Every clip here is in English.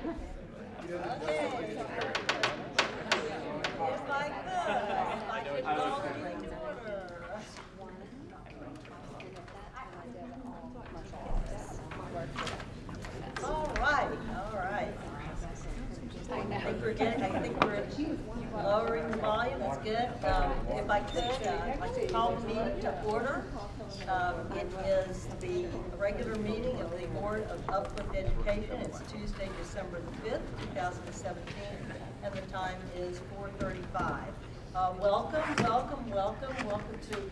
All right. I think we're lowering the volume. That's good. If I could, I'd like to call the meeting to order. It is the regular meeting of the Board of Uplift Education. It's Tuesday, December the 5th, 2017, and the time is 4:35. Welcome to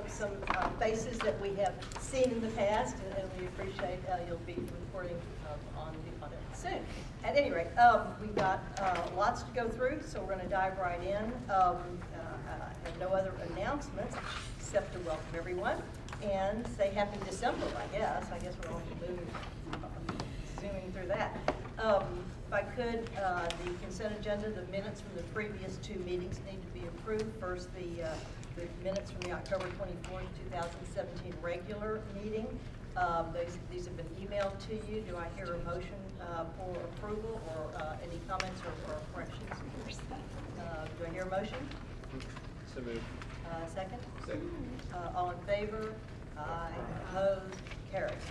some faces that we have seen in the past, and we appreciate you'll be reporting on it soon. At any rate, we've got lots to go through, so we're going to dive right in. I have no other announcements except to welcome everyone and say Happy December, I guess. I guess we're going to move zooming through that. If I could, the consent agenda, the minutes from the previous two meetings need to be approved. First, the minutes from the October 24th, 2017 regular meeting. These have been emailed to you. Do I hear a motion for approval or any comments or corrections? Do I hear a motion? So moved. Second? Second. All in favor? Aye. Opposed? Carries.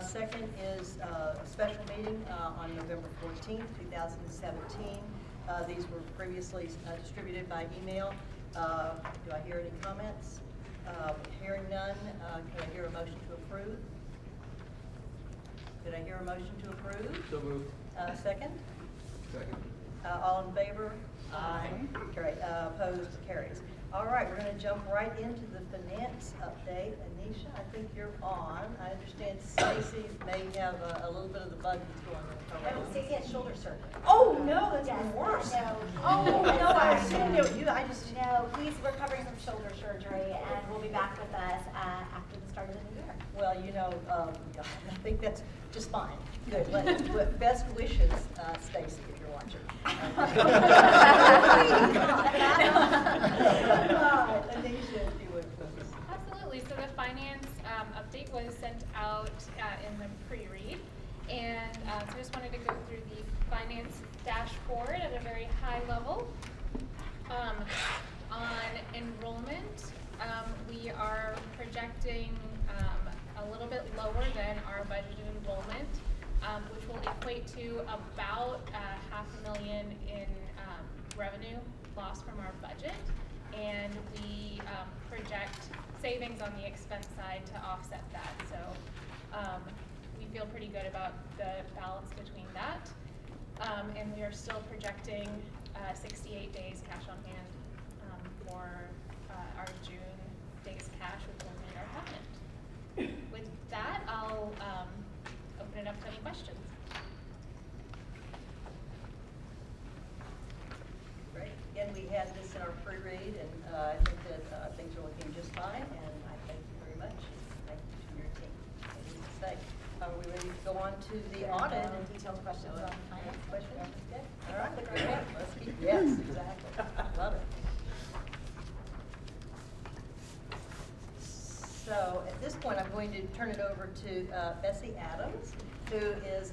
Second is a special meeting on November 14th, 2017. These were previously distributed by email. Do I hear any comments? Hearing none, can I hear a motion to approve? Did I hear a motion to approve? So moved. Second? Second. All in favor? Aye. Opposed? Carries. All right, we're going to jump right into the finance update. Anisha, I think you're on. I understand Stacy may have a little bit of the bug going on. No, Stacy had shoulder surgery. Oh, no, that's even worse. No. Oh, no, I assumed it. No, he's recovering from shoulder surgery and will be back with us after the start of the new year. Well, you know, I think that's just fine. Good. Best wishes, Stacy, if you're watching. Anisha, if you would, please. Absolutely. So the finance update was sent out in the pre-read. And so I just wanted to go through the finance dashboard at a very high level. On enrollment, we are projecting a little bit lower than our budgeted enrollment, which will equate to about $500,000 in revenue loss from our budget. And we project savings on the expense side to offset that. So we feel pretty good about the balance between that. And we are still projecting 68 days cash on hand for our June days cash, which will meet our covenant. With that, I'll open it up to any questions. Great. Again, we had this in our pre-read, and I think that things are looking just fine, and I thank you very much. Thank you to your team. Anything to say? Are we ready to go on to the audit and Detailed questions on finance. questions? Okay. All right. Great. Let's keep. Yes, exactly. Love it. So at this point, I'm going to turn it over to Bessie Adams, who is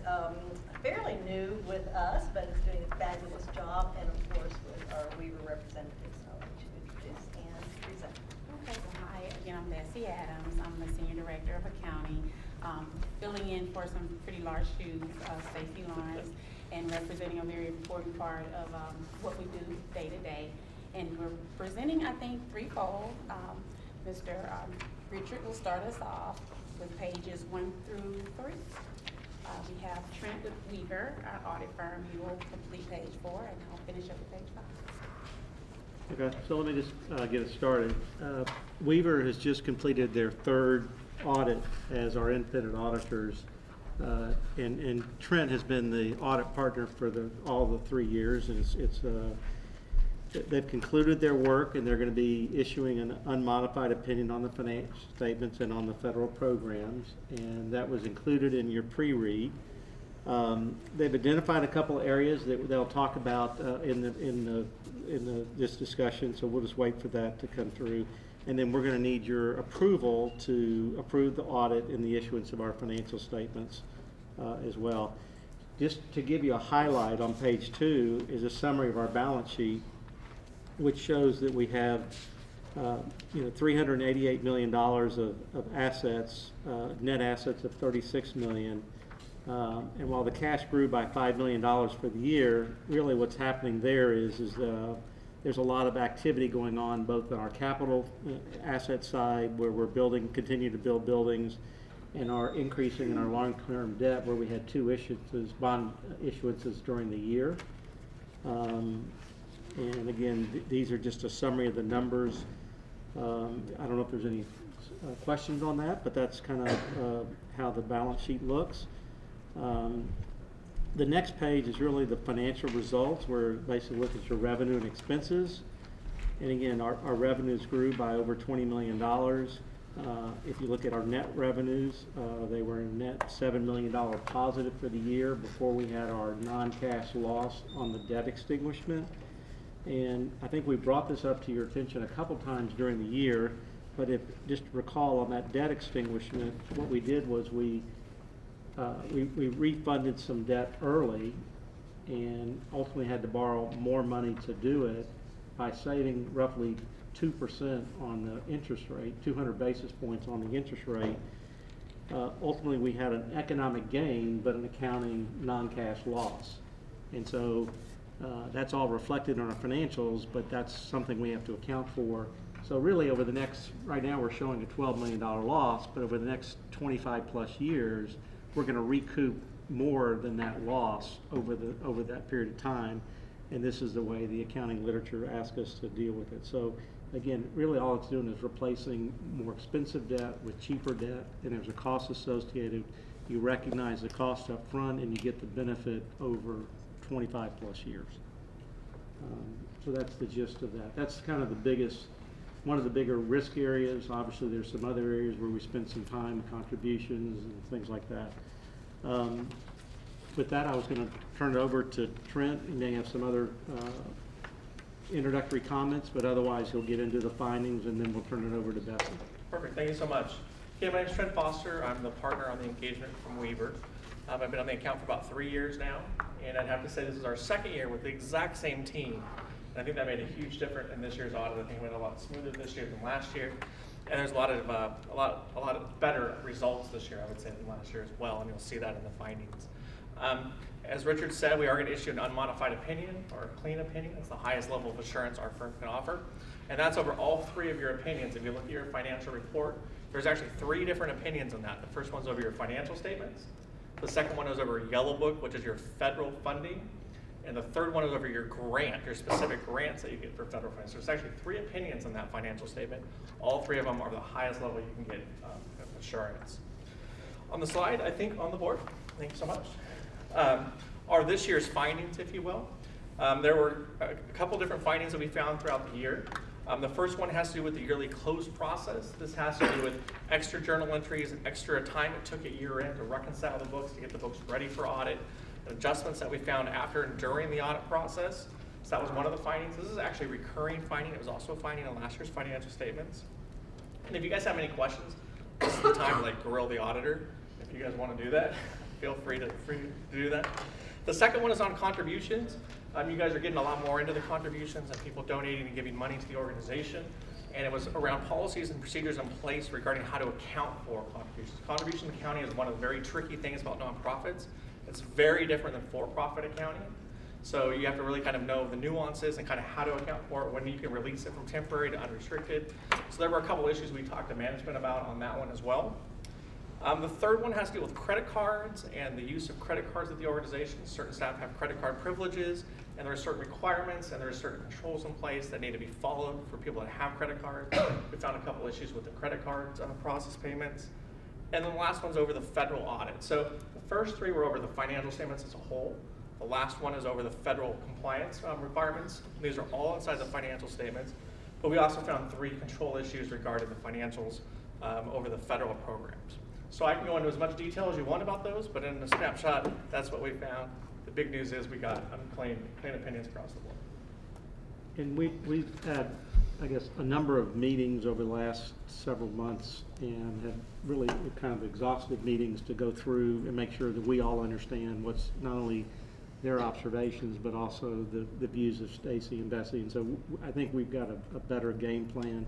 fairly new with us, but is doing a fabulous job, and of course with our Weaver representative. So I'll let you introduce and present. Okay, well, hi, again, I'm Bessie Adams. I'm the Senior Director of Accounting, filling in for some pretty large shoes, Stacy Lawrence, and representing a very important part of what we do day to day. And we're presenting, I think, threefold. Mr. Richard will start us off with pages 1 through 3. We have Trent with Weaver, our audit firm. He will complete page 4, and I'll finish up with page 5. Okay, so let me just get it started. Weaver has just completed their third audit as our independent auditors, and Trent has been the audit partner for all the 3 years, and they've concluded their work, and they're going to be issuing an unmodified opinion on the financial statements and on the federal programs, and that was included in your pre-read. They've identified a couple of areas that they'll talk about in this discussion, so we'll just wait for that to come through, and then we're going to need your approval to approve the audit and the issuance of our financial statements as well. Just to give you a highlight on page 2 is a summary of our balance sheet, which shows that we have $388 million of assets, net assets of $36 million. And while the cash grew by $5 million for the year, really what's happening there is there's a lot of activity going on both on our capital asset side, where we're continue to build buildings, and are increasing in our long-term debt, where we had 2 issuances, bond issuances during the year. And again, these are just a summary of the numbers. I don't know if there's any questions on that, but that's kind of how the balance sheet looks. The next page is really the financial results, where basically look at your revenue and expenses. And again, our revenues grew by over $20 million. If you look at our net revenues, they were a net $7 million positive for the year before we had our non-cash loss on the debt extinguishment. And I think we brought this up to your attention a couple times during the year, but if just recall on that debt extinguishment, what we did was we refunded some debt early and ultimately had to borrow more money to do it by saving roughly 2% on the interest rate, 200 basis points on the interest rate. Ultimately, we had an economic gain, but an accounting non-cash loss. And so that's all reflected in our financials, but that's something we have to account for. So really over the next, right now we're showing a $12 million loss, but over the next 25 plus years, we're going to recoup more than that loss over that period of time. And this is the way the accounting literature asks us to deal with it. So again, really all it's doing is replacing more expensive debt with cheaper debt, and there's a cost associated. You recognize the cost up front and you get the benefit over 25 plus years. So that's the gist of that. That's kind of the biggest, one of the bigger risk areas. Obviously there's some other areas where we spend some time, contributions and things like that. With that, I was going to turn it over to Trent. He may have some other introductory comments, but otherwise he'll get into the findings and then we'll turn it over to Bessie. Perfect, thank you so much. Okay, my name is Trent Foster. I'm the partner on the engagement from Weaver. I've been on the account for about 3 years now, and I'd have to say this is our second year with the exact same team. And I think that made a huge difference in this year's audit. I think it went a lot smoother this year than last year. And there's a lot of better results this year, I would say, than last year as well, and you'll see that in the findings. As Richard said, we are going to issue an unmodified opinion, or a clean opinion. It's the highest level of assurance our firm can offer. And that's over all 3 of your opinions. If you look at your financial report, there's actually 3 different opinions on that. The first one's over your financial statements. The second one is over Yellow Book, which is your federal funding. And the third one is over your grant, your specific grants that you get for federal funding. So there's actually 3 opinions on that financial statement. All 3 of them are the highest level you can get of assurance. On the slide, I think on the board, thank you so much, are this year's findings, if you will. There were a couple different findings that we found throughout the year. The first one has to do with the yearly close process. This has to do with extra journal entries and extra time it took at year end to reconcile the books, to get the books ready for audit, adjustments that we found after and during the audit process. So that was one of the findings. This is actually a recurring finding. It was also a finding in last year's financial statements. And if you guys have any questions, this is the time to grill the auditor. If you guys want to do that, feel free to do that. The second one is on contributions. You guys are getting a lot more into the contributions and people donating and giving money to the organization. And it was around policies and procedures in place regarding how to account for contributions. Contribution accounting is one of the very tricky things about nonprofits. It's very different than for-profit accounting. So you have to really kind of know the nuances and kind of how to account for it, when you can release it from temporary to unrestricted. So there were a couple issues we talked to management about on that one as well. The third one has to do with credit cards and the use of credit cards at the organization. Certain staff have credit card privileges, and there are certain requirements and there are certain controls in place that need to be followed for people that have credit cards. We found a couple issues with the credit cards process payments. And then the last one's over the federal audit. So the first 3 were over the financial statements as a whole. The last one is over the federal compliance requirements. These are all inside the financial statements. But we also found 3 control issues regarding the financials over the federal programs. So I can go into as much detail as you want about those, but in a snapshot, that's what we found. The big news is we got clean opinions across the board. And we've had I guess, a number of meetings over the last several months and had really kind of exhaustive meetings to go through and make sure that we all understand what's not only their observations, but also the views of Stacy and Bessie. And so I think we've got a better game plan.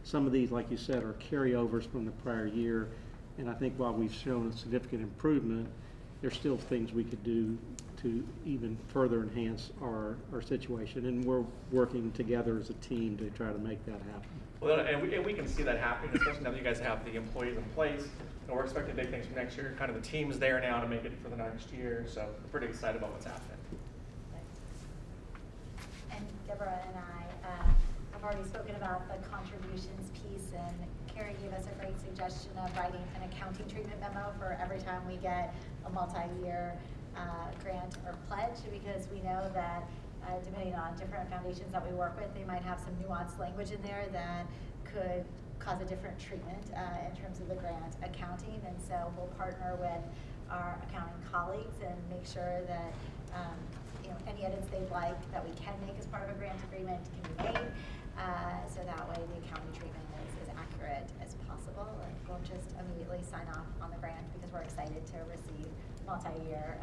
Some of these, like you said, are carryovers from the prior year. And I think while we've shown a significant improvement, there's still things we could do to even further enhance our situation. And we're working together as a team to try to make that happen. Well, and we can see that happening, especially now that you guys have the employees in place. And we're expecting big things for next year. Kind of the team's there now to make it for the next year. So we're pretty excited about what's happening. And Deborah and I have already spoken about the contributions piece, and Carrie gave us a great suggestion of writing an accounting treatment memo for every time we get a multi-year grant or pledge, because we know that depending on different foundations that we work with, they might have some nuanced language in there that could cause a different treatment in terms of the grant accounting. And so we'll partner with our accounting colleagues and make sure that any edits they'd like that we can make as part of a grant agreement can be made, so that way the accounting treatment is as accurate as possible, and won't just immediately sign off on the grant because we're excited to receive multi-year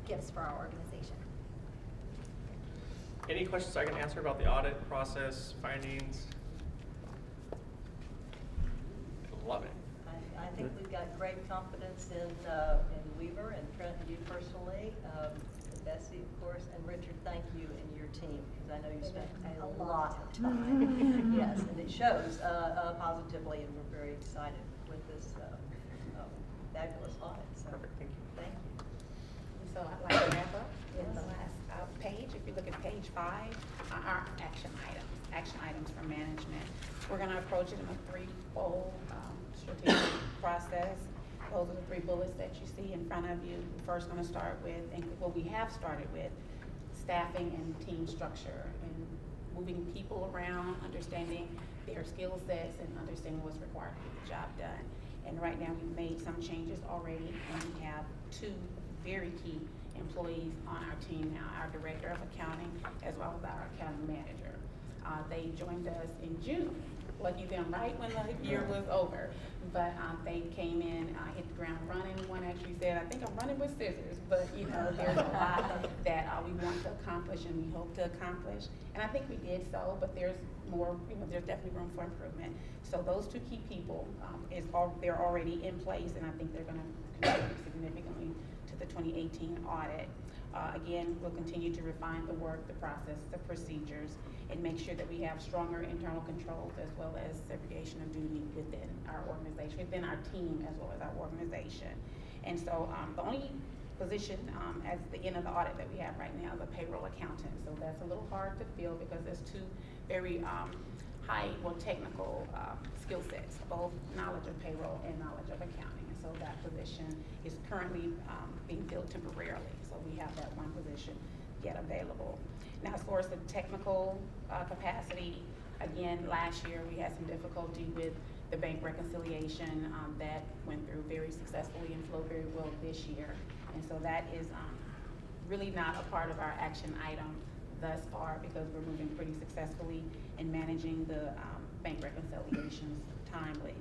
gifts for our organization. Any questions I can answer about the audit process, findings? I love it. I think we've got great confidence in Weaver and Trent and you personally, Bessie, of course, and Richard, thank you and your team, because I know you spent a lot of time. Yes, and it shows positively, and we're very excited with this fabulous audit. So, Perfect, thank you. Thank you. So I'd like to wrap up with the last page. If you look at page 5, our action items for management. We're going to approach it in a threefold strategic process. Those are the 3 bullets that you see in front of you. We're first going to start with, and what we have started with, staffing and team structure, and moving people around, understanding their skill sets, and understanding what's required to get the job done. And right now we've made some changes already, and we have 2 very key employees on our team now, our director of accounting as well as our accounting manager. They joined us in June. Lucky them, right when the year was over. But they came in, hit the ground running. One actually said, I think I'm running with scissors, but there's a lot that we want to accomplish and we hope to accomplish. And I think we did so, but there's more, there's definitely room for improvement. So those 2 key people, they're already in place, and I think they're gonna contribute significantly to the 2018 audit. Again, we'll continue to refine the work, the process, the procedures, and make sure that we have stronger internal controls as well as segregation of duty within our organization, within our team as well as our organization. And so the only position at the end of the audit that we have right now is a payroll accountant. So that's a little hard to fill because there's 2 very technical skill sets, both knowledge of payroll and knowledge of accounting. And so that position is currently being filled temporarily. So we have that one position yet available. Now, as far as the technical capacity, again, last year we had some difficulty with the bank reconciliation that went through very successfully and flowed very well this year. And so that is really not a part of our action item thus far because we're moving pretty successfully in managing the bank reconciliations timely.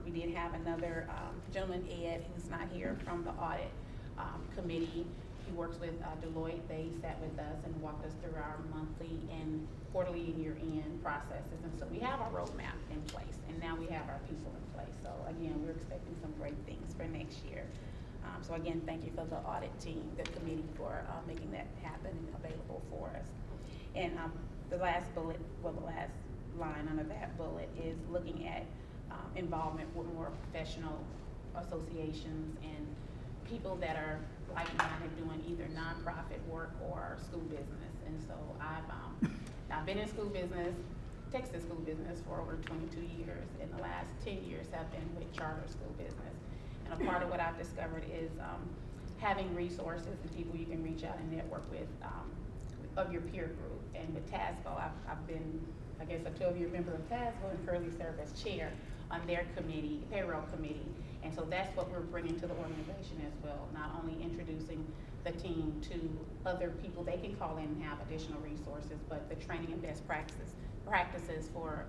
We did have another gentleman, Ed, who's not here, from the audit committee. He works with Deloitte. They sat with us and walked us through our monthly and quarterly and year-end processes. And so we have our roadmap in place, and now we have our people in place. So again, we're expecting some great things for next year. So again, thank you for the audit team, the committee, for making that happen and available for us. And the last bullet, well, the last line under that bullet is looking at involvement with more professional associations and people that are like-minded doing either nonprofit work or school business. And so I've been in school business, Texas school business, for over 22 years, and the last 10 years have been with charter school business. And a part of what I've discovered is having resources and people you can reach out and network with of your peer group. And with TASBO, I've been, I guess, a 12-year member of TASBO and currently serve as chair on their committee, payroll committee. And so that's what we're bringing to the organization as well, not only introducing the team to other people they can call in and have additional resources, but the training and best practices for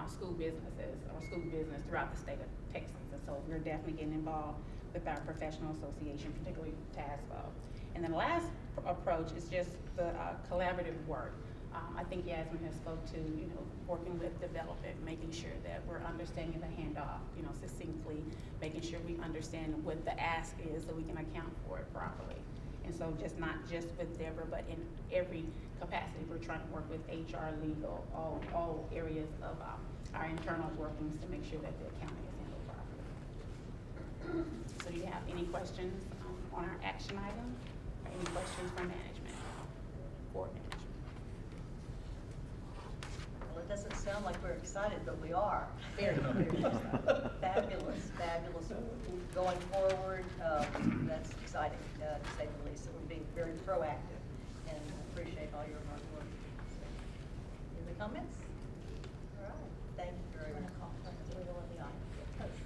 school businesses or school business throughout the state of Texas. And so we're definitely getting involved with our professional association, particularly TASFO. And then the last approach is just the collaborative work. I think Yasmin has spoke to, working with development, making sure that we're understanding the handoff, succinctly, making sure we understand what the ask is so we can account for it properly. And so not just with Deborah, but in every capacity, we're trying to work with HR, legal, all areas of our internal workings to make sure that the accounting is handled properly. So do you have any questions on our action item? Or any questions from management, board management? Well, it doesn't sound like we're excited, but we are. Very, very excited. Fabulous, fabulous. Going forward, that's exciting, to say the least. So we're being very proactive and appreciate all your hard work. So, any other comments? All right, thank you very much.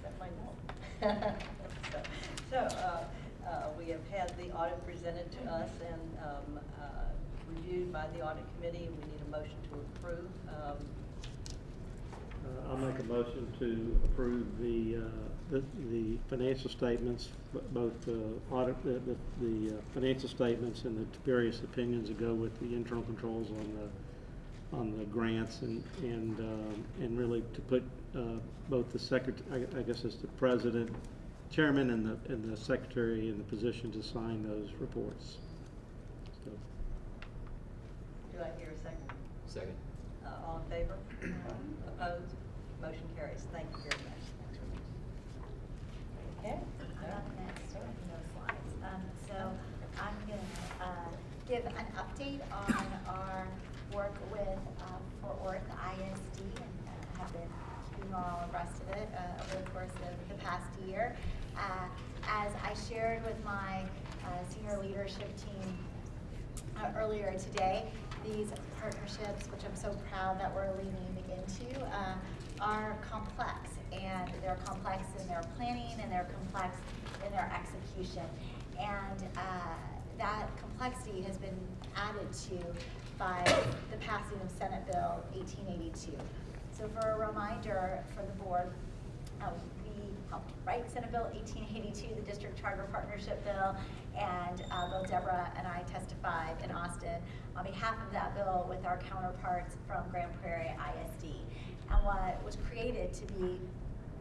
That might help. So, we have had the audit presented to us and reviewed by the audit committee. We need a motion to approve. I'll make a motion to approve the financial statements, both the financial statements and the various opinions that go with the internal controls on the grants and really to put both the secretary, I guess it's the president, chairman, and the secretary in the position to sign those reports. So. Do I hear a second? Second. All in favor? Opposed? Motion carries. Thank you very much. Okay. I'm up next in those slides. So I'm going to give an update on our work with Fort Worth ISD and have been keeping all abreast of it over the course of the past year. As I shared with my senior leadership team earlier today, these partnerships, which I'm so proud that we're leaning into, are complex, and they're complex in their planning and they're complex in their execution. And that complexity has been added to by the passing of Senate Bill 1882. So for a reminder for the board, we helped write Senate Bill 1882, the District Charter Partnership Bill, and both Deborah and I testified in Austin on behalf of that bill with our counterparts from Grand Prairie ISD. And what was created to be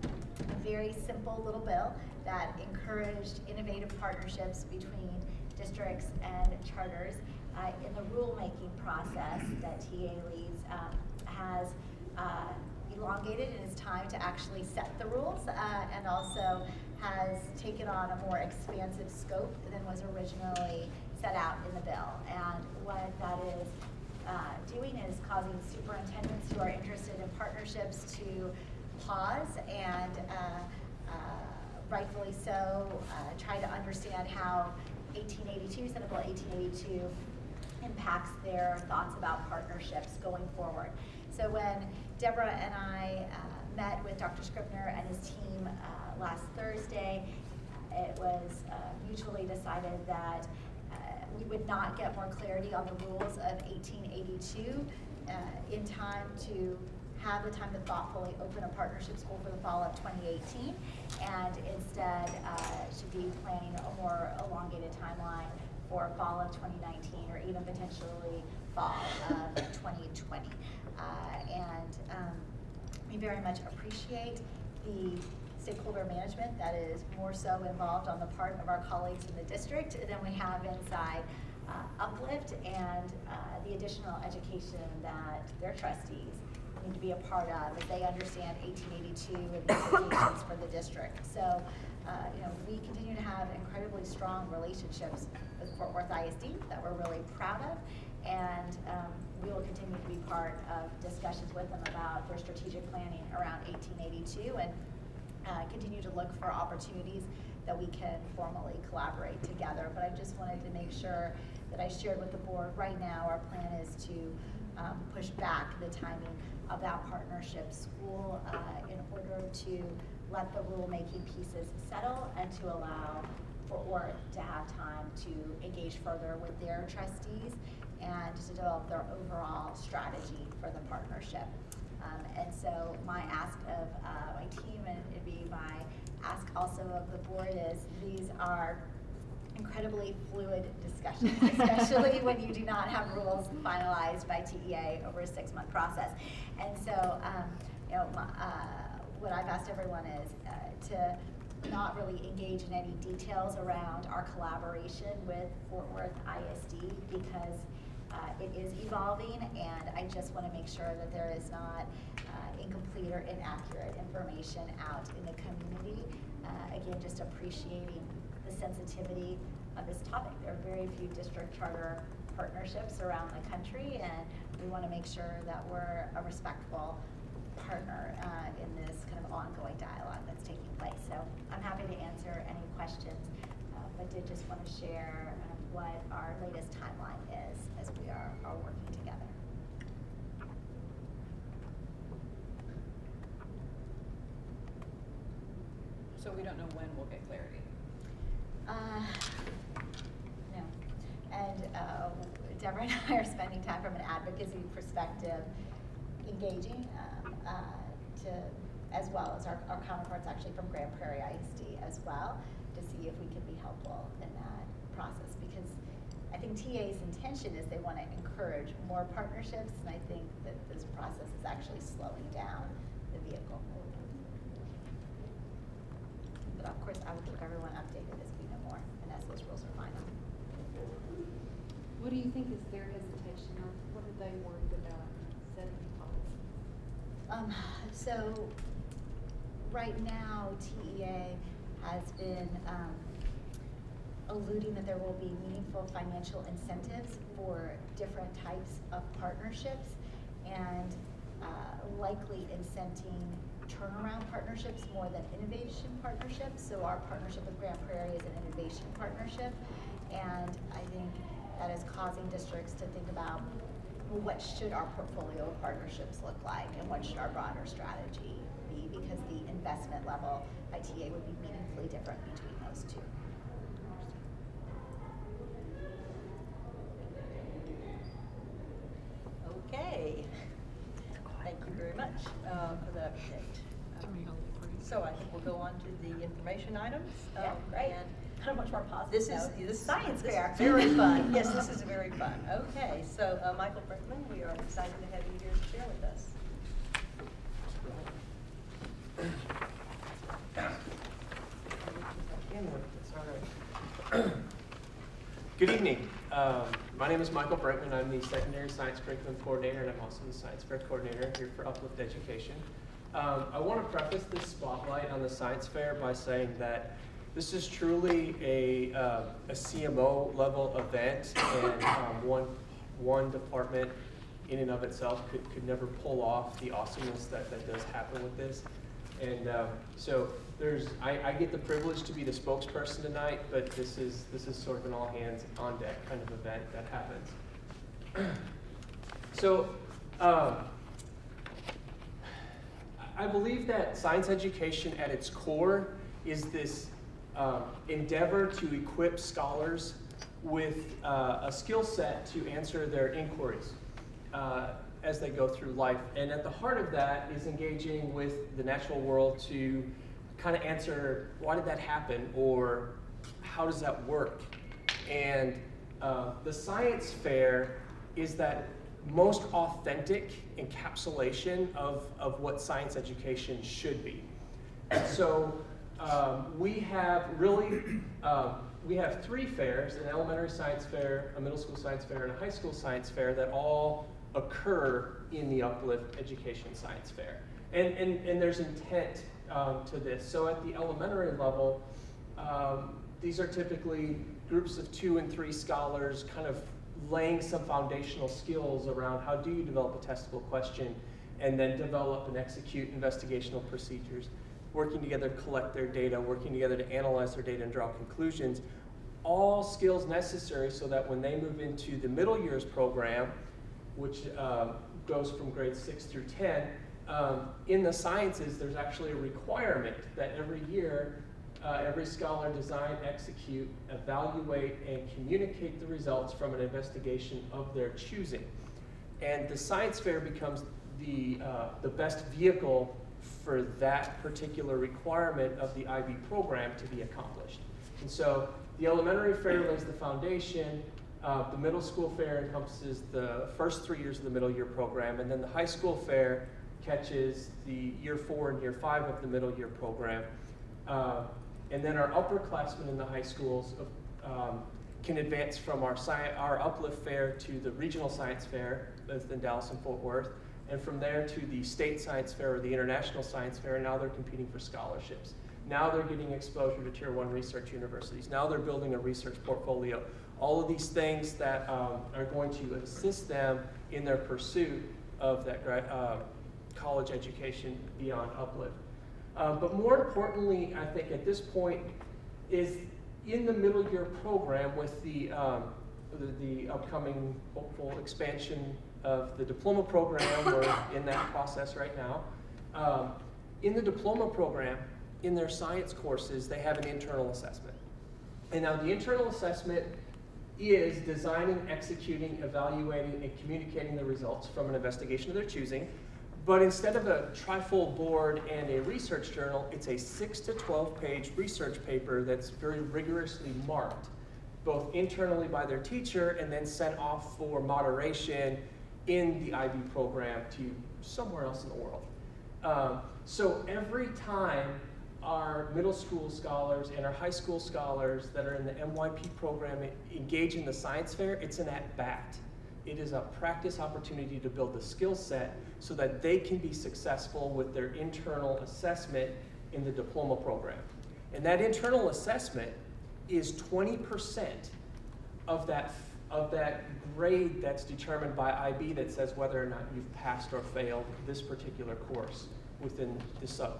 a very simple little bill that encouraged innovative partnerships between districts and charters in the rulemaking process that TA leads has elongated in its time to actually set the rules and also has taken on a more expansive scope than was originally set out in the bill. And what that is doing is causing superintendents who are interested in partnerships to pause and rightfully so try to understand how 1882, Senate Bill 1882, impacts their thoughts about partnerships going forward. So when Deborah and I met with Dr. Scribner and his team last Thursday, it was mutually decided that we would not get more clarity on the rules of 1882 in time to have the time to thoughtfully open a partnership school for the fall of 2018, and instead should be planning a more elongated timeline for fall of 2019 or even potentially fall of 2020. We very much appreciate the stakeholder management that is more so involved on the part of our colleagues in the district than we have inside Uplift, and the additional education that their trustees need to be a part of as they understand 1882 and the implications for the district. So, we continue to have incredibly strong relationships with Fort Worth ISD that we're really proud of, and we will continue to be part of discussions with them about their strategic planning around 1882 and continue to look for opportunities that we can formally collaborate together. But I just wanted to make sure that I shared with the board right now our plan is to push back the timing of that partnership school in order to let the rulemaking pieces settle and to allow Fort Worth to have time to engage further with their trustees and to develop their overall strategy for the partnership. And so my ask of my team, and it'd be my ask also of the board, is these are incredibly fluid discussions, especially when you do not have rules finalized by TEA over a 6-month process. And so, you know, what I've asked everyone is to not really engage in any details around our collaboration with Fort Worth ISD, because it is evolving, and I just want to make sure that there is not incomplete or inaccurate information out in the community. Again, just appreciating the sensitivity of this topic. There are very few district charter partnerships around the country, and we want to make sure that we're a respectful partner in this kind of ongoing dialogue that's taking place. So I'm happy to answer any questions, but did just want to share what our latest timeline is as we are working together. So we don't know when we'll get clarity. No. And Deborah and I are spending time from an advocacy perspective engaging as well as our counterparts actually from Grand Prairie ISD as well, to see if we can be helpful in that process, because I think TA's intention is they want to encourage more partnerships, and I think that this process is actually slowing down the vehicle. But of course, I will keep everyone updated as we know more and as those rules are final. What do you think is their hesitation, or what are they worried about setting policy? So right now, TEA has been alluding that there will be meaningful financial incentives for different types of partnerships, and likely incenting turnaround partnerships more than innovation partnerships. So our partnership with Grand Prairie is an innovation partnership, and I think that is causing districts to think about, well, what should our portfolio of partnerships look like, and what should our broader strategy be, because the investment level by TA would be meaningfully different between those two. Okay. Thank you very much for that update. So I think we'll go on to the information items. Yeah, great. And Kind of much more positive. this is note. this Science this fair. is very fun. Yes, this is very fun. Okay, so Michael Brinkman, we are excited to have you here to share with us. Good evening. My name is Michael Brinkman. I'm the Secondary Science Curriculum Coordinator, and I'm also the Science Fair Coordinator here for Uplift Education. I want to preface this spotlight on the Science Fair by saying that this is truly a CMO level event, and one department in and of itself could never pull off the awesomeness that does happen with this. And so I get the privilege to be the spokesperson tonight, but this is sort of an all hands on deck kind of event that happens. So I believe that science education at its core is this endeavor to equip scholars with a skill set to answer their inquiries as they go through life. And at the heart of that is engaging with the natural world to kind of answer, why did that happen, or how does that work? And the science fair is that most authentic encapsulation of what science education should be. And so we have three fairs: an elementary science fair, a middle school science fair, and a high school science fair that all occur in the Uplift Education Science Fair. And there's intent to this. So at the elementary level, these are typically groups of 2 and 3 scholars kind of laying some foundational skills around how do you develop a testable question, and then develop and execute investigational procedures, working together to collect their data, working together to analyze their data and draw conclusions, all skills necessary so that when they move into the middle years program, which goes from grades 6 through 10, in the sciences, there's actually a requirement that every year every scholar design, execute, evaluate, and communicate the results from an investigation of their choosing. And the science fair becomes the best vehicle for that particular requirement of the IB program to be accomplished. And so the elementary fair lays the foundation, the middle school fair encompasses the first 3 years of the middle year program, and then the high school fair catches the year 4 and year 5 of the middle year program. And then our upperclassmen in the high schools can advance from our Uplift fair to the regional science fair, both in Dallas and Fort Worth, and from there to the state science fair or the international science fair, and now they're competing for scholarships. Now they're getting exposure to Tier 1 research universities. Now they're building a research portfolio. All of these things that are going to assist them in their pursuit of that college education beyond Uplift. But more importantly, I think at this point is in the middle year program with the upcoming hopeful expansion of the diploma program. We're in that process right now. In the diploma program, in their science courses, they have an internal assessment. And now the internal assessment is designing, executing, evaluating, and communicating the results from an investigation of their choosing. But instead of a trifold board and a research journal, it's a 6 to 12 page research paper that's very rigorously marked, both internally by their teacher and then sent off for moderation in the IB program to somewhere else in the world. So every time our middle school scholars and our high school scholars that are in the MYP program engage in the science fair, it's an at-bat. It is a practice opportunity to build the skill set so that they can be successful with their internal assessment in the diploma program. And that internal assessment is 20% of that grade that's determined by IB that says whether or not you've passed or failed this particular course within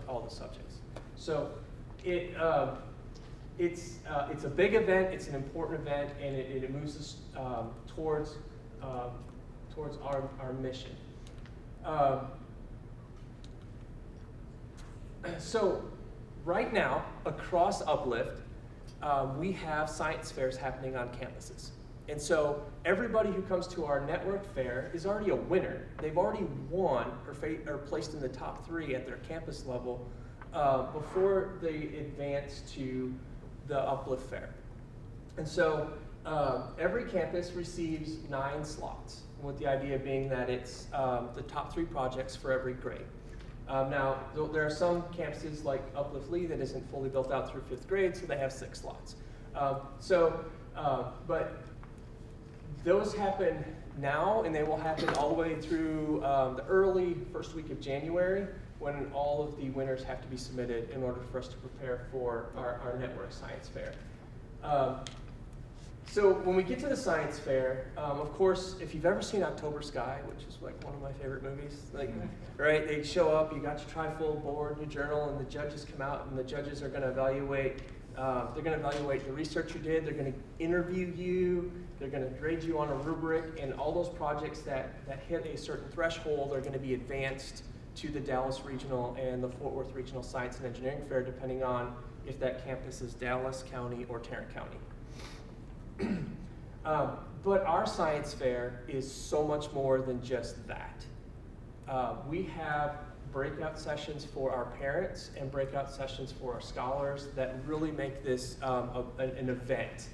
all the subjects. So it's a big event, it's an important event, and it moves us towards our mission. So right now, across Uplift, we have science fairs happening on campuses. And so everybody who comes to our network fair is already a winner. They've already won or placed in the top 3 at their campus level before they advance to the Uplift fair. And so every campus receives 9 slots, with the idea being that it's the top 3 projects for every grade. Now, there are some campuses like Uplift Lee that isn't fully built out through 5th grade, so they have 6 slots. But those happen now, and they will happen all the way through the early first week of January, when all of the winners have to be submitted in order for us to prepare for our network science fair. So when we get to the science fair, of course, if you've ever seen October Sky, which is like one of my favorite movies, right? They show up, you got your trifold board, your journal, and the judges come out, and the judges are going to evaluate. They're going to evaluate the research you did. They're going to interview you. They're going to grade you on a rubric, and all those projects that hit a certain threshold are going to be advanced to the Dallas Regional and the Fort Worth Regional Science and Engineering Fair, depending on if that campus is Dallas County or Tarrant County. But our science fair is so much more than just that. We have breakout sessions for our parents and breakout sessions for our scholars that really make this an event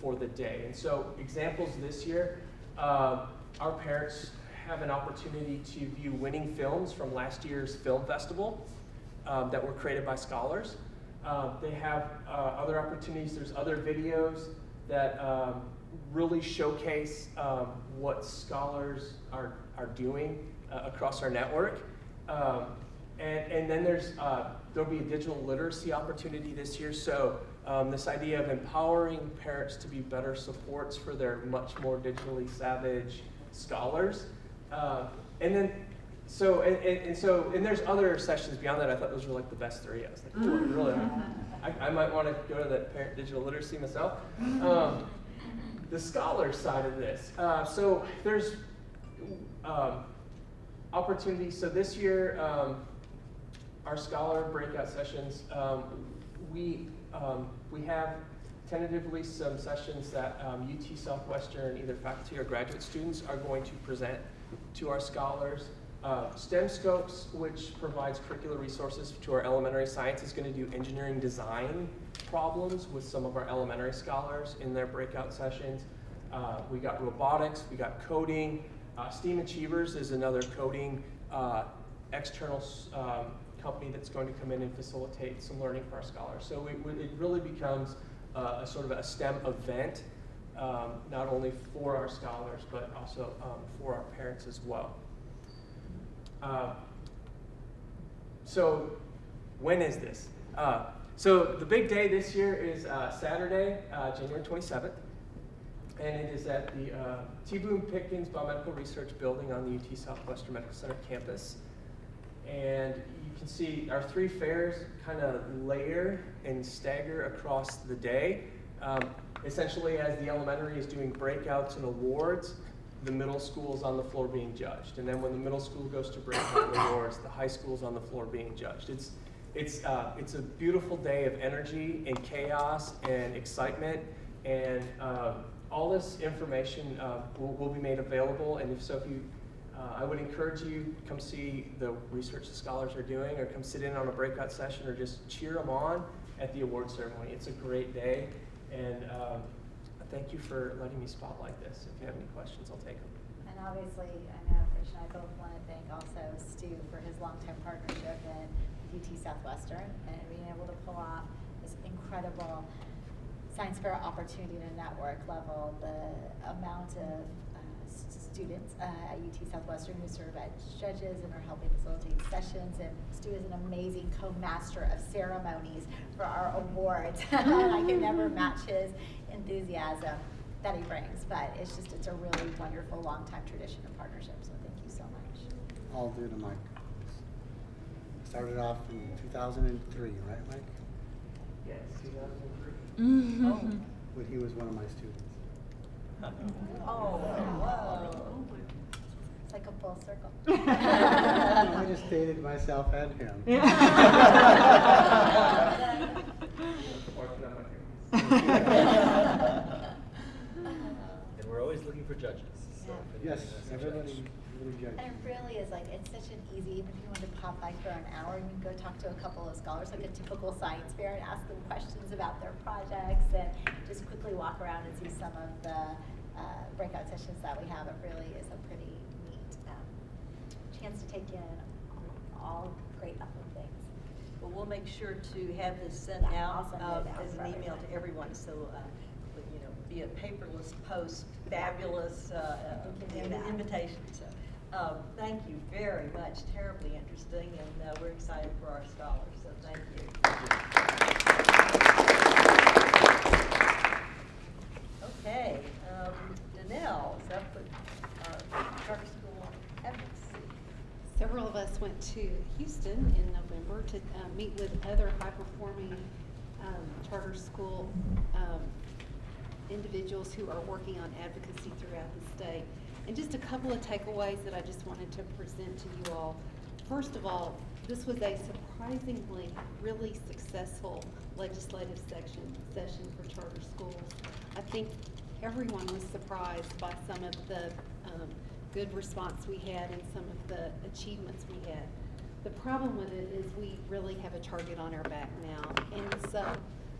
for the day. And so examples this year, our parents have an opportunity to view winning films from last year's film festival that were created by scholars. They have other opportunities. There's other videos that really showcase what scholars are doing across our network. And then there'll be a digital literacy opportunity this year. So this idea of empowering parents to be better supports for their much more digitally savage scholars. And there's other sessions beyond that. I thought those were like the best 3. I was like, ooh, really? I might want to go to that parent digital literacy myself. The scholar side of this. So there's opportunities. So this year, our scholar breakout sessions, we We have tentatively some sessions that UT Southwestern, either faculty or graduate students, are going to present to our scholars. STEM Scopes, which provides curricular resources to our elementary science, is going to do engineering design problems with some of our elementary scholars in their breakout sessions. We got robotics, we got coding. STEAM Achievers is another coding external company that's going to come in and facilitate some learning for our scholars. So it really becomes a sort of a STEM event, not only for our scholars, but also for our parents as well. So when is this? So the big day this year is Saturday, January 27th, and it is at the T. Boone Pickens Biomedical Research Building on the UT Southwestern Medical Center campus. And you can see our 3 fairs kind of layer and stagger across the day. Essentially, as the elementary is doing breakouts and awards, the middle school is on the floor being judged. And then when the middle school goes to breakout awards, the high school is on the floor being judged. It's a beautiful day of energy and chaos and excitement. And all this information will be made available. And if you I would encourage you to come see the research the scholars are doing, or come sit in on a breakout session, or just cheer them on at the award ceremony. It's a great day, and thank you for letting me spotlight this. If you have any questions, I'll take them. And obviously, I know Rich and I both want to thank also Stu for his longtime partnership in UT Southwestern and being able to pull off this incredible science fair opportunity at a network level. The amount of students at UT Southwestern who serve as judges and are helping facilitate sessions, and Stu is an amazing co-master of ceremonies for our awards. And I can never match his enthusiasm that he brings, but it's a really wonderful long-time tradition of partnership, so thank you so much. All due to Mike. Started off in 2003, right, Mike? Yes, 2003. Oh. When he was one of my students. Oh, whoa. It's like a full circle. I just dated myself and him. And we're always looking for judges. So if Yes, anybody has a everybody judge. really judged. And it really is it's such an easy, even if you wanted to pop by for an hour, you can go talk to a couple of scholars, like a typical science fair, and ask them questions about their projects, and just quickly walk around and see some of the breakout sessions that we have. It really is a pretty neat chance to take in all great Uplift things. Well, we'll make sure to have this sent Yeah, I'll out send it out as for an email everybody. to everyone, so be a paperless post, fabulous We can do that. invitation. So, thank you very much. Terribly interesting, and we're excited for our scholars. So, thank you. Okay, Danelle is up with charter school advocacy. Several of us went to Houston in November to meet with other high-performing charter school individuals who are working on advocacy throughout the state. And just a couple of takeaways that I just wanted to present to you all. First of all, this was a surprisingly really successful legislative session for charter schools. I think everyone was surprised by some of the good response we had and some of the achievements we had. The problem with it is we really have a target on our back now, and so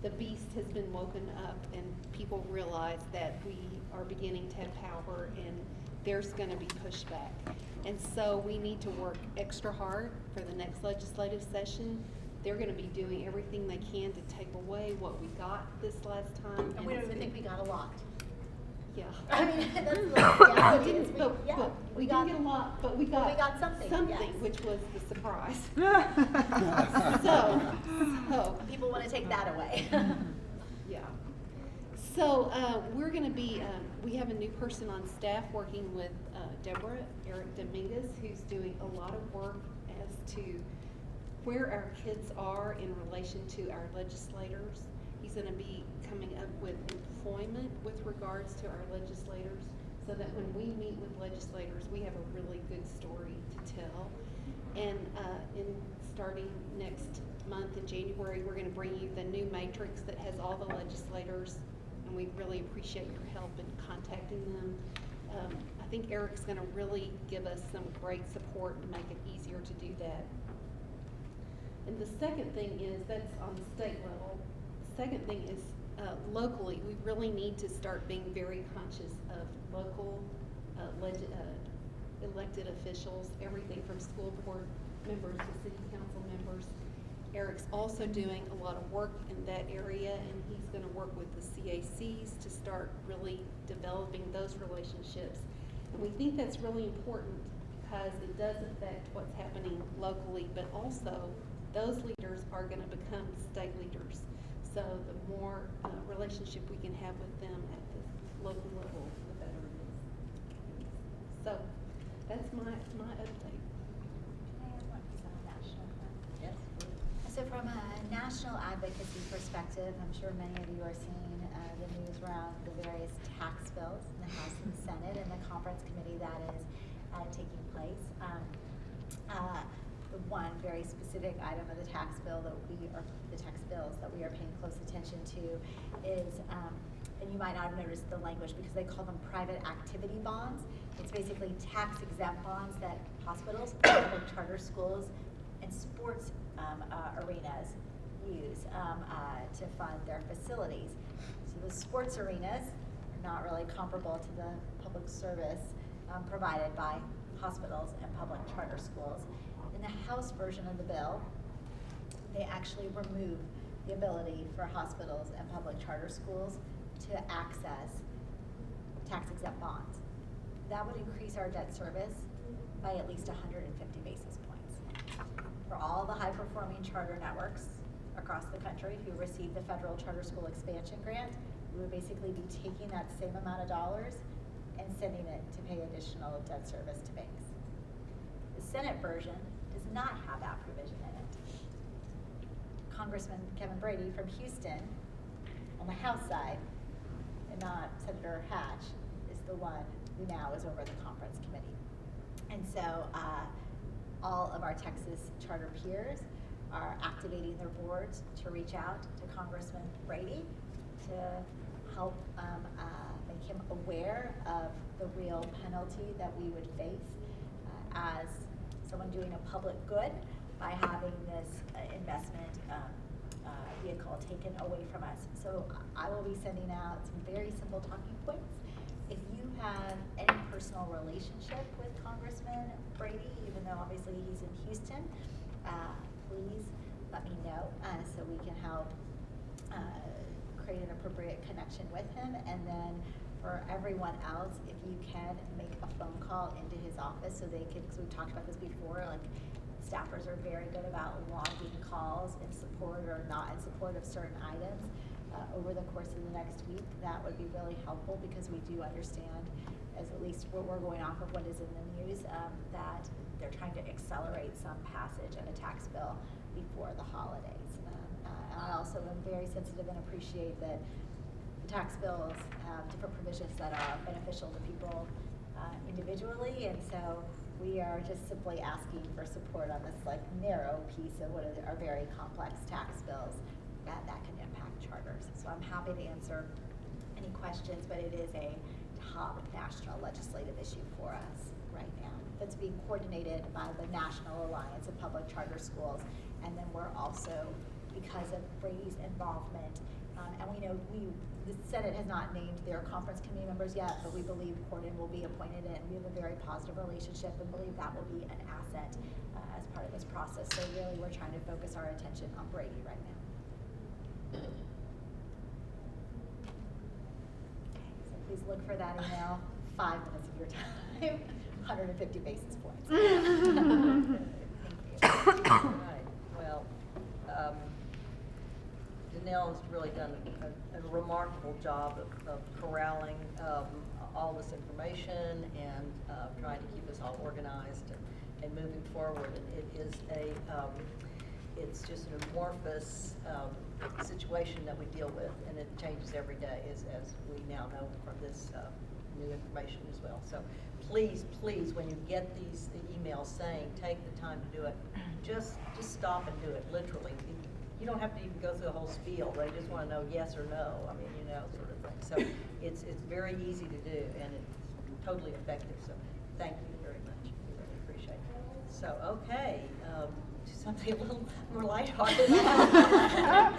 the beast has been woken up and people realize that we are beginning to have power and there's going to be pushback. And so we need to work extra hard for the next legislative session. They're going to be doing everything they can to take away what we got this last time. And we don't even think we got a lot. Yeah. I mean, that's the reality is We didn't get a lot, but we got something, yes. which was the surprise. So People want to take that away. yeah. So we're going to be, we have a new person on staff working with Deborah Eric Dominguez, who's doing a lot of work as to where our kids are in relation to our legislators. He's going to be coming up with employment with regards to our legislators, so that when we meet with legislators, we have a really good story to tell. And in starting next month in January, we're gonna bring you the new matrix that has all the legislators, and we really appreciate your help in contacting them. I think Eric's gonna really give us some great support and make it easier to do that. And the second thing is, that's on the state level. The second thing is, locally, we really need to start being very conscious of local elected officials, everything from school board members to city council members. Eric's also doing a lot of work in that area, and he's gonna work with the CACs to start really developing those relationships. And we think that's really important because it does affect what's happening locally, but also those leaders are gonna become state leaders. So the more relationship we can have with them at the local level, the better it is. So that's my update. Can I add one piece on the national front? Yes. So from a national advocacy perspective, I'm sure many of you are seeing the news around the various tax bills in the House and the Senate and the conference committee that is taking place. The one very specific item of the tax bill that the tax bills that we are paying close attention to is, and you might not have noticed the language because they call them private activity bonds. It's basically tax exempt bonds that hospitals, public charter schools, and sports arenas use to fund their facilities. So the sports arenas are not really comparable to the public service provided by hospitals and public charter schools. In the House version of the bill, they actually remove the ability for hospitals and public charter schools to access tax-exempt bonds. That would increase our debt service by at least 150 basis points. For all the high-performing charter networks across the country who receive the federal charter school expansion grant, we would basically be taking that same amount of dollars and sending it to pay additional debt service to banks. The Senate version does not have that provision in it. Congressman Kevin Brady from Houston on the House side, and not Senator Hatch, is the one who now is over the conference committee. And so all of our Texas charter peers are activating their boards to reach out to Congressman Brady to help make him aware of the real penalty that we would face as someone doing a public good by having this investment vehicle taken away from us. So I will be sending out some very simple talking points. If you have any personal relationship with Congressman Brady, even though obviously he's in Houston, please let me know so we can help create an appropriate connection with him. And then for everyone else, if you can make a phone call into his office so they can, because we've talked about this before, like staffers are very good about logging calls in support or not in support of certain items over the course of the next week. That would be really helpful because we do understand, as at least what we're going off of what is in the news, that they're trying to accelerate some passage of a tax bill before the holidays. And I also am very sensitive and appreciate that the tax bills have different provisions that are beneficial to people individually, and so we are just simply asking for support on this like narrow piece of what are very complex tax bills that can impact charters. So I'm happy to answer any questions, but it is a top national legislative issue for us right now. That's being coordinated by the National Alliance of Public Charter Schools, and then we're also, because of Brady's involvement, and we know the Senate has not named their conference committee members yet, but we believe Corden will be appointed, and we have a very positive relationship and believe that will be an asset as part of this process. So really, we're trying to focus our attention on Brady right now. So please look for that email. 5 minutes of your time, 150 basis points. Thank you. All right. Well, Danelle has really done a remarkable job of corralling all this information and trying to keep us all organized and moving forward. And it is it's just an amorphous situation that we deal with, and it changes every day, as we now know from this new information as well. So please, please, when you get these emails saying, take the time to do it, just stop and do it, literally. You don't have to even go through the whole spiel. They just want to know yes or no. I mean, sort of thing. So it's very easy to do, and it's totally effective. So thank you very much. We really appreciate it. So, okay, something a little more lighthearted. I'm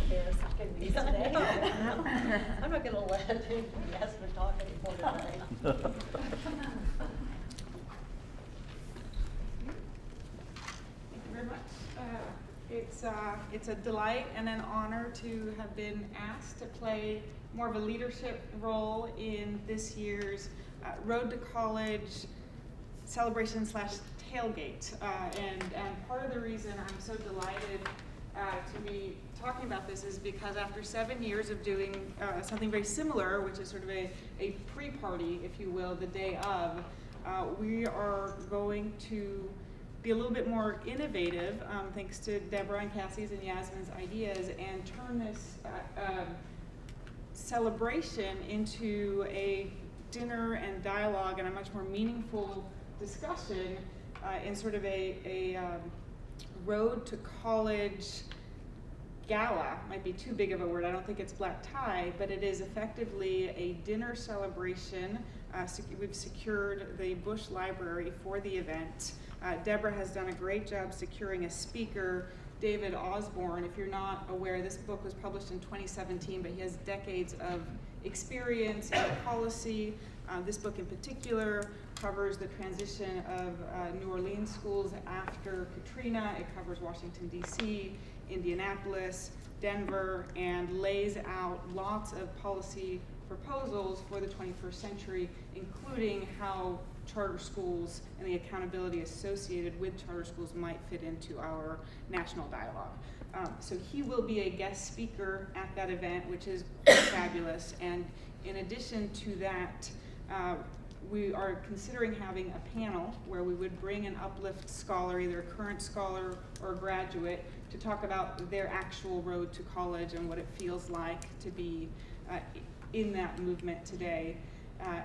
embarrassed I couldn't be today. I'm not going to let Yasmin talk anymore today. Thank you very much. It's a delight and an honor to have been asked to play more of a leadership role in this year's Road to College celebration / tailgate. And part of the reason I'm so delighted to be talking about this is because after 7 years of doing something very similar, which is sort of a pre-party, if you will, the day of, we are going to be a little bit more innovative, thanks to Deborah and Cassie's and Yasmin's ideas, and turn this celebration into a dinner and dialogue and a much more meaningful discussion in sort of a road to college gala. Might be too big of a word. I don't think it's black tie, but it is effectively a dinner celebration. We've secured the Bush Library for the event. Deborah has done a great job securing a speaker, David Osborne. If you're not aware, this book was published in 2017, but he has decades of experience in policy. This book in particular covers the transition of New Orleans schools after Katrina. It covers Washington, D.C., Indianapolis, Denver, and lays out lots of policy proposals for the 21st century, including how charter schools and the accountability associated with charter schools might fit into our national dialogue. So he will be a guest speaker at that event, which is fabulous. And in addition to that, we are considering having a panel where we would bring an Uplift scholar, either a current scholar or a graduate, to talk about their actual road to college and what it feels like to be in that movement today.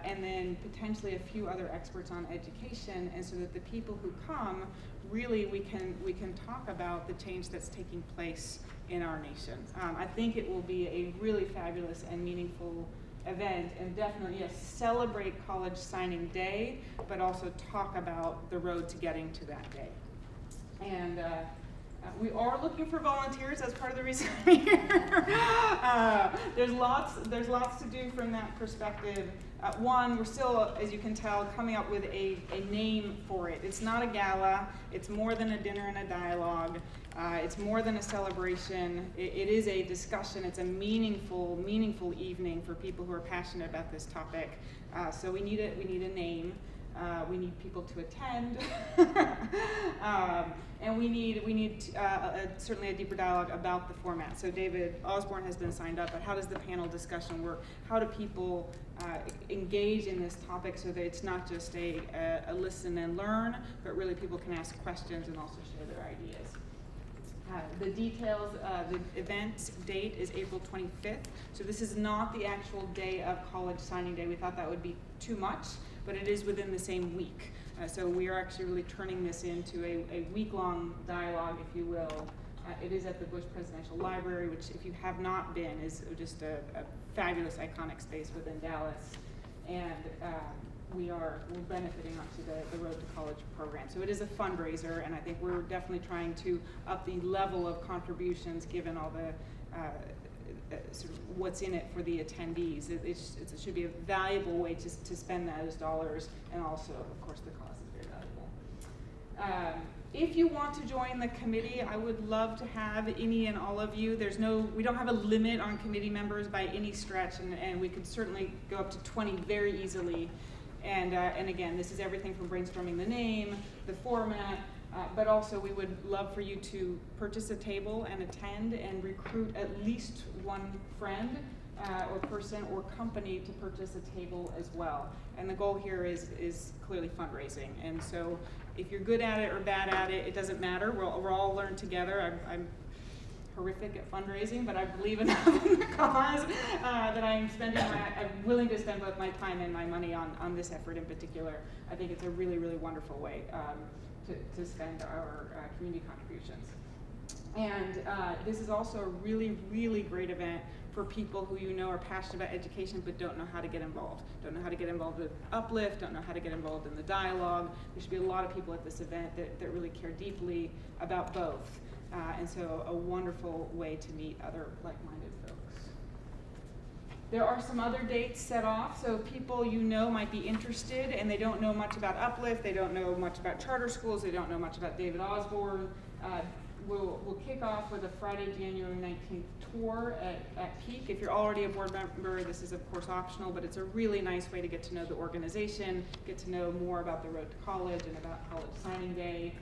And then potentially a few other experts on education, and so that the people who come, really we can talk about the change that's taking place in our nation. I think it will be a really fabulous and meaningful event, and definitely, yes, celebrate College Signing Day, but also talk about the road to getting to that day. And we are looking for volunteers. That's part of the reason I'm here. There's lots to do from that perspective. One, we're still, as you can tell, coming up with a name for it. It's not a gala. It's more than a dinner and a dialogue. It's more than a celebration. It is a discussion. It's a meaningful evening for people who are passionate about this topic. So we need a name. We need people to attend, and we need certainly a deeper dialogue about the format. So David Osborne has been signed up, but how does the panel discussion work? How do people engage in this topic so that it's not just a listen and learn, but really people can ask questions and also share their ideas? The details, the event date is April 25th. So this is not the actual day of College Signing Day. We thought that would be too much, but it is within the same week. So we are actually really turning this into a week-long dialogue, if you will. It is at the Bush Presidential Library, which, if you have not been, is just a fabulous, iconic space within Dallas. And we're benefiting obviously the Road to College program. So it is a fundraiser, and I think we're definitely trying to up the level of contributions given all the sort of what's in it for the attendees. It should be a valuable way to spend those dollars, and also, of course, the cost is very valuable. If you want to join the committee, I would love to have any and all of you. We don't have a limit on committee members by any stretch, and we could certainly go up to 20 very easily. And again, this is everything from brainstorming the name, the format, but also we would love for you to purchase a table and attend and recruit at least one friend or person or company to purchase a table as well. And the goal here is clearly fundraising. And so if you're good at it or bad at it, it doesn't matter. We'll all learn together. horrific at fundraising, but I believe enough in the cause that I'm willing to spend both my time and my money on this effort in particular. I think it's a really, really wonderful way to spend our community contributions. And this is also a really, really great event for people who you know are passionate about education but don't know how to get involved. Don't know how to get involved with Uplift, don't know how to get involved in the dialogue. There should be a lot of people at this event that really care deeply about both. And so a wonderful way to meet other like-minded folks. There are some other dates set off, so people you know might be interested and they don't know much about Uplift, they don't know much about charter schools, they don't know much about David Osborne. We'll kick off with a Friday, January 19th tour at Peak. If you're already a board member, this is of course optional, but it's a really nice way to get to know the organization, get to know more about the road to college and about college signing day.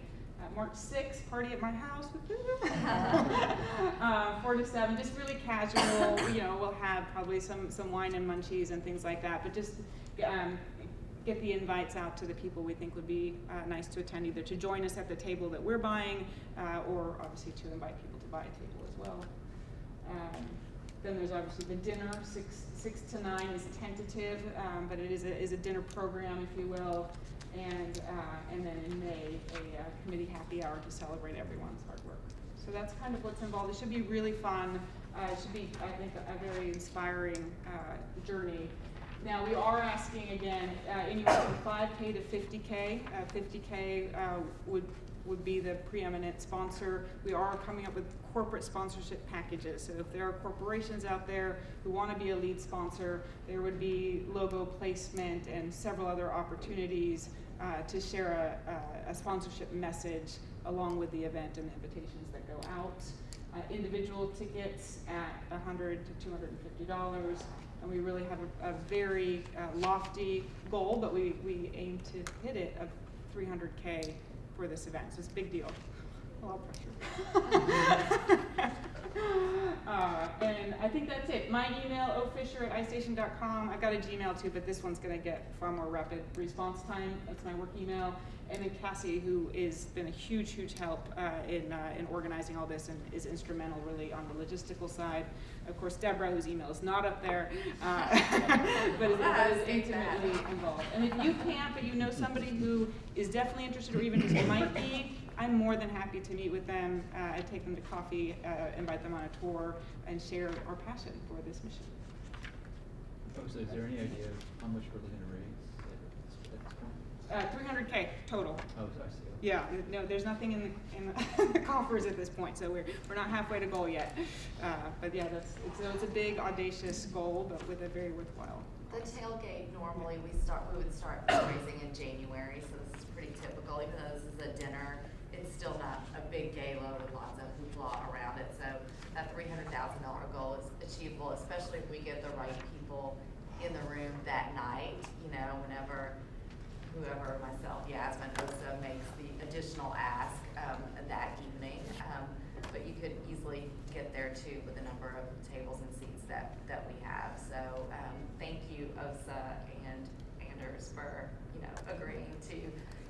March 6th, party at my house. 4 to 7, just really casual. We'll have probably some wine and munchies and things like that, but just get the invites out to the people we think would be nice to attend, either to join us at the table that we're buying, or obviously to invite people to buy a table as well. Then there's obviously the dinner. 6 to 9 is tentative, but it is a dinner program, if you will. And then in May, a committee happy hour to celebrate everyone's hard work. So that's kind of what's involved. It should be really fun. It should be, I think, a very inspiring journey. Now we are asking again, anywhere from 5K to 50K. 50K would be the preeminent sponsor. We are coming up with corporate sponsorship packages. So if there are corporations out there who want to be a lead sponsor, there would be logo placement and several other opportunities to share a sponsorship message along with the event and the invitations that go out. Individual tickets at $100 to $250. And we really have a very lofty goal, but we aim to hit it of 300K for this event. So it's a big deal. A lot of pressure. And I think that's it. My email, ofisher@istation.com. I've got a Gmail too, but this one's going to get far more rapid response time. That's my work email. And then Cassie, who has been a huge, huge help in organizing all this and is instrumental really on the logistical side. Of course, Deborah, whose email is not up there, but is intimately involved. And if you can't, but you know somebody who is definitely interested or even just might be, I'm more than happy to meet with them. I take them to coffee, invite them on a tour, and share our passion for this mission. Oh, so is there any idea of how much we're looking to raise at this point? 300K total. Oh, I see. Yeah, no, there's nothing in the coffers at this point, so we're not halfway to goal yet. But yeah, it's a big, audacious goal, but with a very worthwhile. The tailgate, normally we would start fundraising in January, so this is pretty typical. Even though this is a dinner, it's still not a big gala with lots of hoopla around it. So that $300,000 goal is achievable, especially if we get the right people in the room that night. Whenever whoever, myself, Yasmin, Osa makes the additional ask that evening. But you could easily get there too with the number of tables and seats that we have. So thank you, Osa and Anders, for agreeing to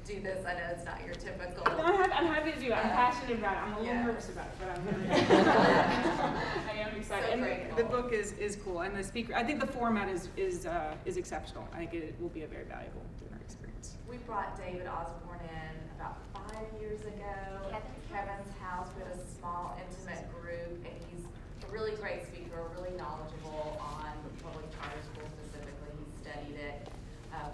do this. I know it's not your typical. No, I'm happy to do it. I'm passionate about it. I'm a little nervous about it, but I'm very I am excited. So and grateful. the book is cool, and the speaker. I think the format is exceptional. I think it will be a very valuable dinner experience. We brought David Osborne in about 5 years ago. Kevin's house. We had a small, intimate group, and he's a really great speaker, really knowledgeable on public charter schools specifically. He studied it.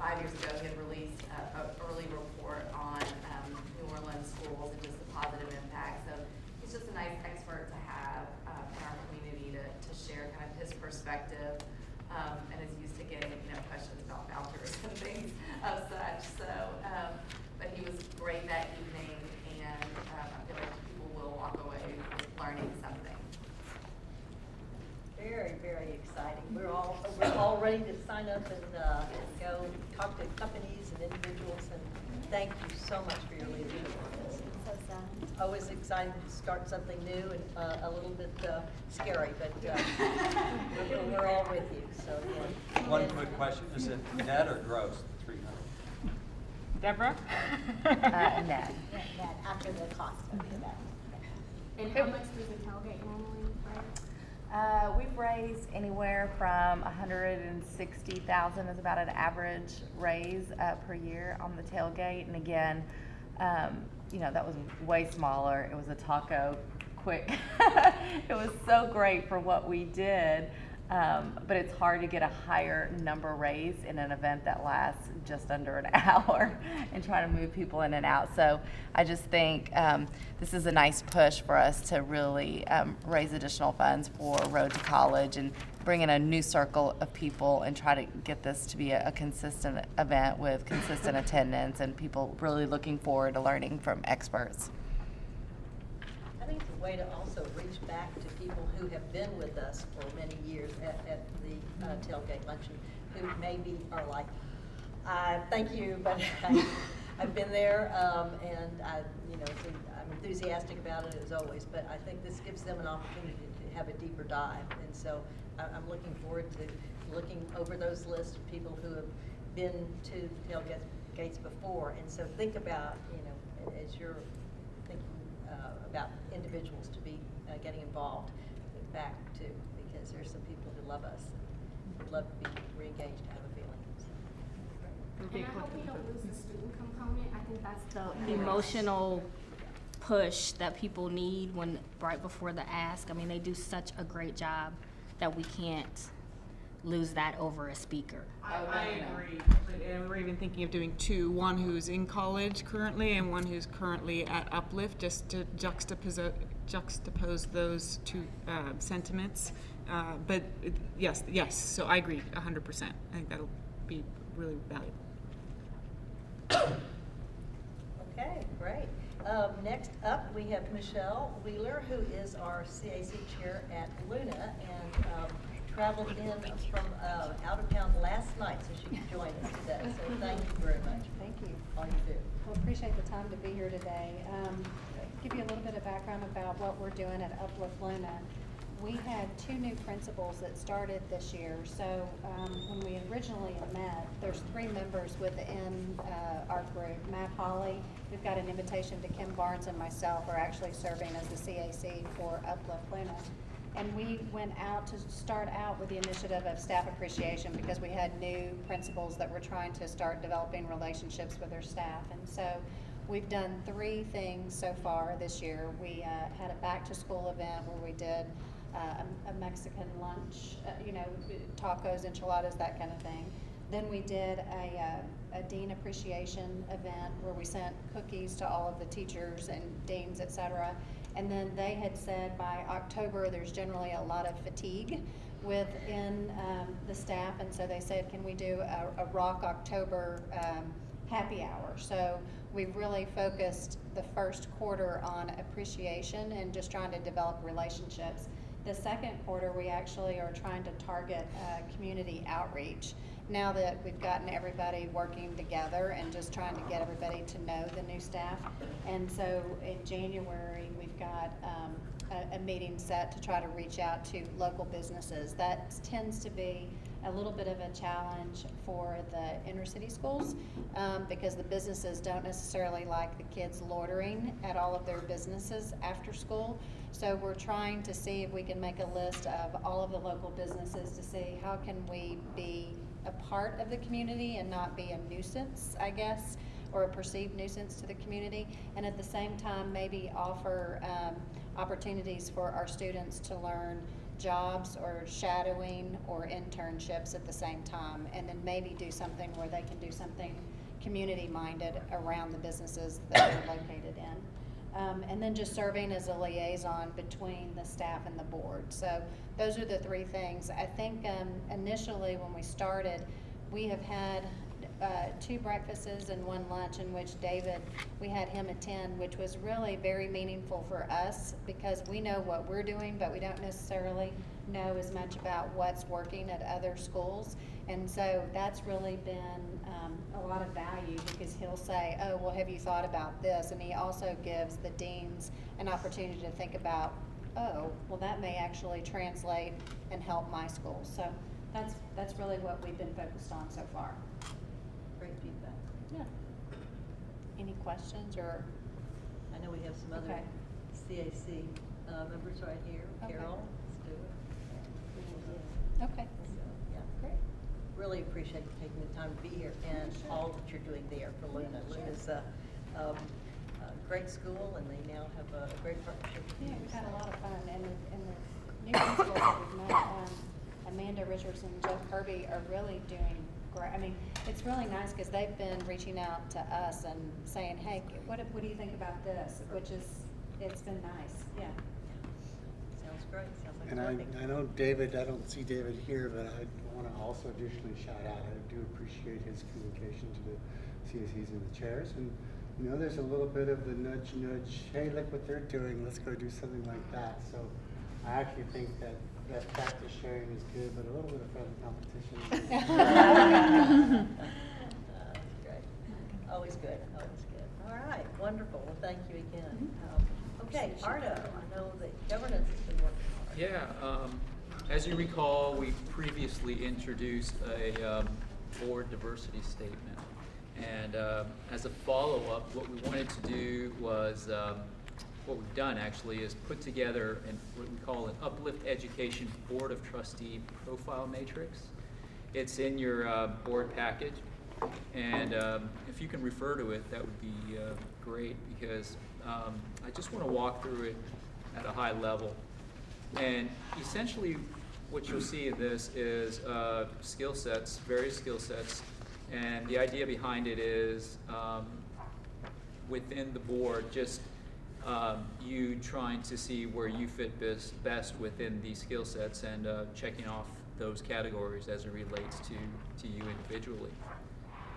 5 years ago, he had released an early report on New Orleans schools and just the positive impact. So he's just a nice expert to have in our community to share kind of his perspective, and is used to getting questions about vouchers and things of such. So, but he was great that evening, and I feel like people will walk away learning something. Very, very exciting. We're all ready to sign up and go talk to companies and individuals. And thank you so much for your leadership on this. So sad. Always excited to start something new and a little bit scary, but we're all with you. So yeah. One quick question: is it net or gross? 300. Deborah? Net after the cost of the event. And how much does the tailgate normally raise? We've raised anywhere from 160,000 is about an average raise per year on the tailgate. And again, you know, that was way smaller. It was a taco quick. It was so great for what we did. But it's hard to get a higher number raised in an event that lasts just under an hour and try to move people in and out. So I just think this is a nice push for us to really raise additional funds for Road to College and bring in a new circle of people and try to get this to be a consistent event with consistent attendance and people really looking forward to learning from experts. I think it's a way to also reach back to people who have been with us for many years at the tailgate luncheon, who maybe are like, thank you, but I've been there, and so I'm enthusiastic about it as always, but I think this gives them an opportunity to have a deeper dive, and so I'm looking forward to looking over those lists of people who have been to tailgates before, and so think about, as you're thinking about individuals to be getting involved, think back to, because there's some people who love us and would love to be re-engaged, to have a feeling. And I hope we don't lose the student component. I think that's the emotional push that people need right before the ask. I mean, they do such a great job that we can't lose that over a speaker. I agree. And we're even thinking of doing two, one who's in college currently and one who's currently at Uplift, just to juxtapose those two sentiments. But yes, so I agree 100%. I think that'll be really valuable. Okay, great. Next up, we have Michelle Wheeler, who is our CAC chair at Luna, and traveled in from out of town last night, so she could join us today. So thank you very much. Thank you. All you do. Well, appreciate the time to be here today. Give you a little bit of background about what we're doing at Uplift Luna. We had 2 new principals that started this year. So when we originally met, there's 3 members within our group. Matt Hawley, we've got an invitation to Kim Barnes and myself are actually serving as the CAC for Uplift Luna. And we went out to start out with the initiative of staff appreciation because we had new principals that were trying to start developing relationships with their staff. And so we've done 3 things so far this year. We had a back to school event where we did a Mexican lunch, tacos, enchiladas, that kind of thing. Then we did a dean appreciation event where we sent cookies to all of the teachers and deans, et cetera. And then they had said by October there's generally a lot of fatigue within the staff, and so they said, can we do a Rock October happy hour? So we've really focused the first quarter on appreciation and just trying to develop relationships. The second quarter, we actually are trying to target community outreach. Now that we've gotten everybody working together and just trying to get everybody to know the new staff. And so in January, we've got a meeting set to try to reach out to local businesses. That tends to be a little bit of a challenge for the inner city schools because the businesses don't necessarily like the kids loitering at all of their businesses after school. So we're trying to see if we can make a list of all of the local businesses to see how can we be a part of the community and not be a nuisance, I guess, or a perceived nuisance to the community, and at the same time maybe offer opportunities for our students to learn jobs or shadowing or internships at the same time, and then maybe do something where they can do something community-minded around the businesses that they're located in. And then just serving as a liaison between the staff and the board. So those are the 3 things. I think initially when we started, we have had 2 breakfasts and 1 lunch in which David, we had him attend, which was really very meaningful for us because we know what we're doing, but we don't necessarily know as much about what's working at other schools. And so that's really been a lot of value because he'll say, oh, well, have you thought about this? And he also gives the deans an opportunity to think about, oh, well, that may actually translate and help my school. So that's really what we've been focused on so far. Great feedback. Yeah. Any questions or? I know we have some other CAC members right here. Okay. Carol, let's do it. Okay. So, yeah. Great. Really appreciate you taking the time to be here and all that you're doing there for Luna. Luna's a great school, and they now have a great partnership with you. Yeah, we've had a so. lot of fun, and the new principals that we've met, Amanda Richards and Jeff Kirby are really doing great. I mean, it's really nice because they've been reaching out to us and saying, hey, what do you think about this? Which is, it's been nice, yeah. Sounds great. Sounds like And perfect. I know David, I don't see David here, but I want to also additionally shout out, I do appreciate his communication to the CSEs and the chairs. And, you know, there's a little bit of the nudge, hey, look what they're doing, let's go do something like that. So I actually think that best practice sharing is good, but a little bit of friendly competition. That's great. Always good, always good. All right, wonderful. Well, thank you again. Okay, Ardo, I know that governance has been working hard. Yeah, as you recall, we previously introduced a board diversity statement. And as a follow-up, what we wanted to do was, what we've done actually is put together what we call an Uplift Education Board of Trustee Profile Matrix. It's in your board package. And if you can refer to it, that would be great, because I just want to walk through it at a high level. And essentially what you'll see in this is skill sets, various skill sets. And the idea behind it is within the board, just you trying to see where you fit best within these skill sets and checking off those categories as it relates to you individually.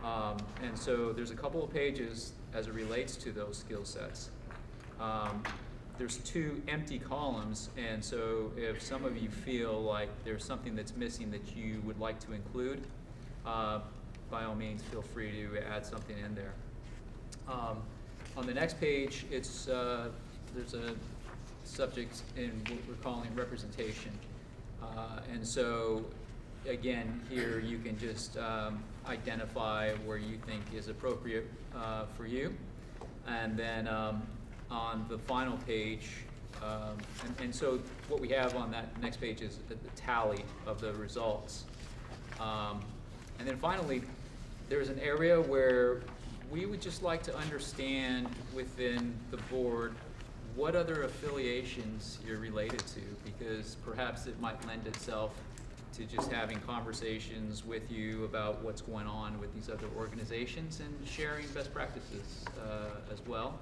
And so there's a couple of pages as it relates to those skill sets. There's 2 empty columns, and so if some of you feel like there's something that's missing that you would like to include, by all means, feel free to add something in there. On the next page, it's there's a subject in what we're calling representation. And so, again, here you can just identify where you think is appropriate for you. And then on the final page, and so what we have on that next page is the tally of the results. And then finally, there's an area where we would just like to understand within the board what other affiliations you're related to, because perhaps it might lend itself to just having conversations with you about what's going on with these other organizations and sharing best practices as well.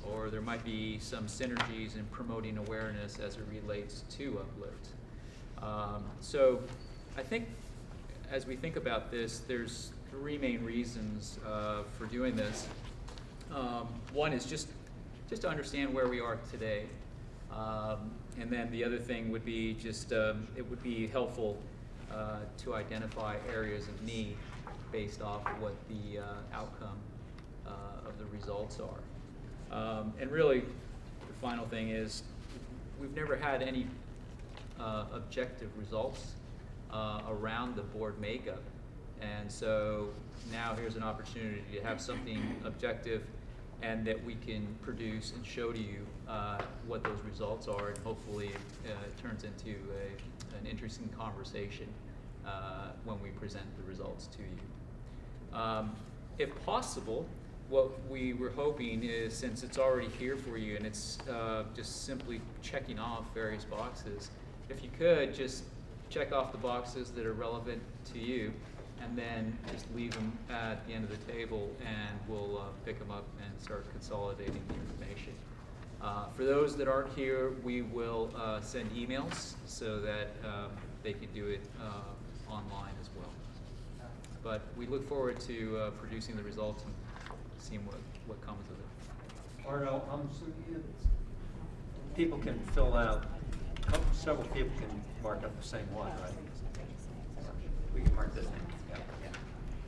Or there might be some synergies in promoting awareness as it relates to Uplift. So I think as we think about this, there's 3 main reasons for doing this. One is just to understand where we are today. And then the other thing would be just, it would be helpful to identify areas of need based off what the outcome of the results are. And really, the final thing is, we've never had any objective results around the board makeup. And so now here's an opportunity to have something objective and that we can produce and show to you what those results are, and hopefully it turns into an interesting conversation when we present the results to you. If possible, what we were hoping is, since it's already here for you and it's just simply checking off various boxes, if you could just check off the boxes that are relevant to you, and then just leave them at the end of the table, and we'll pick them up and start consolidating the information. For those that aren't here, we will send emails so that they can do it online as well. But we look forward to producing the results and seeing what comes of it. Arno, people can fill out, several people can mark up the same one, right? We can mark this one.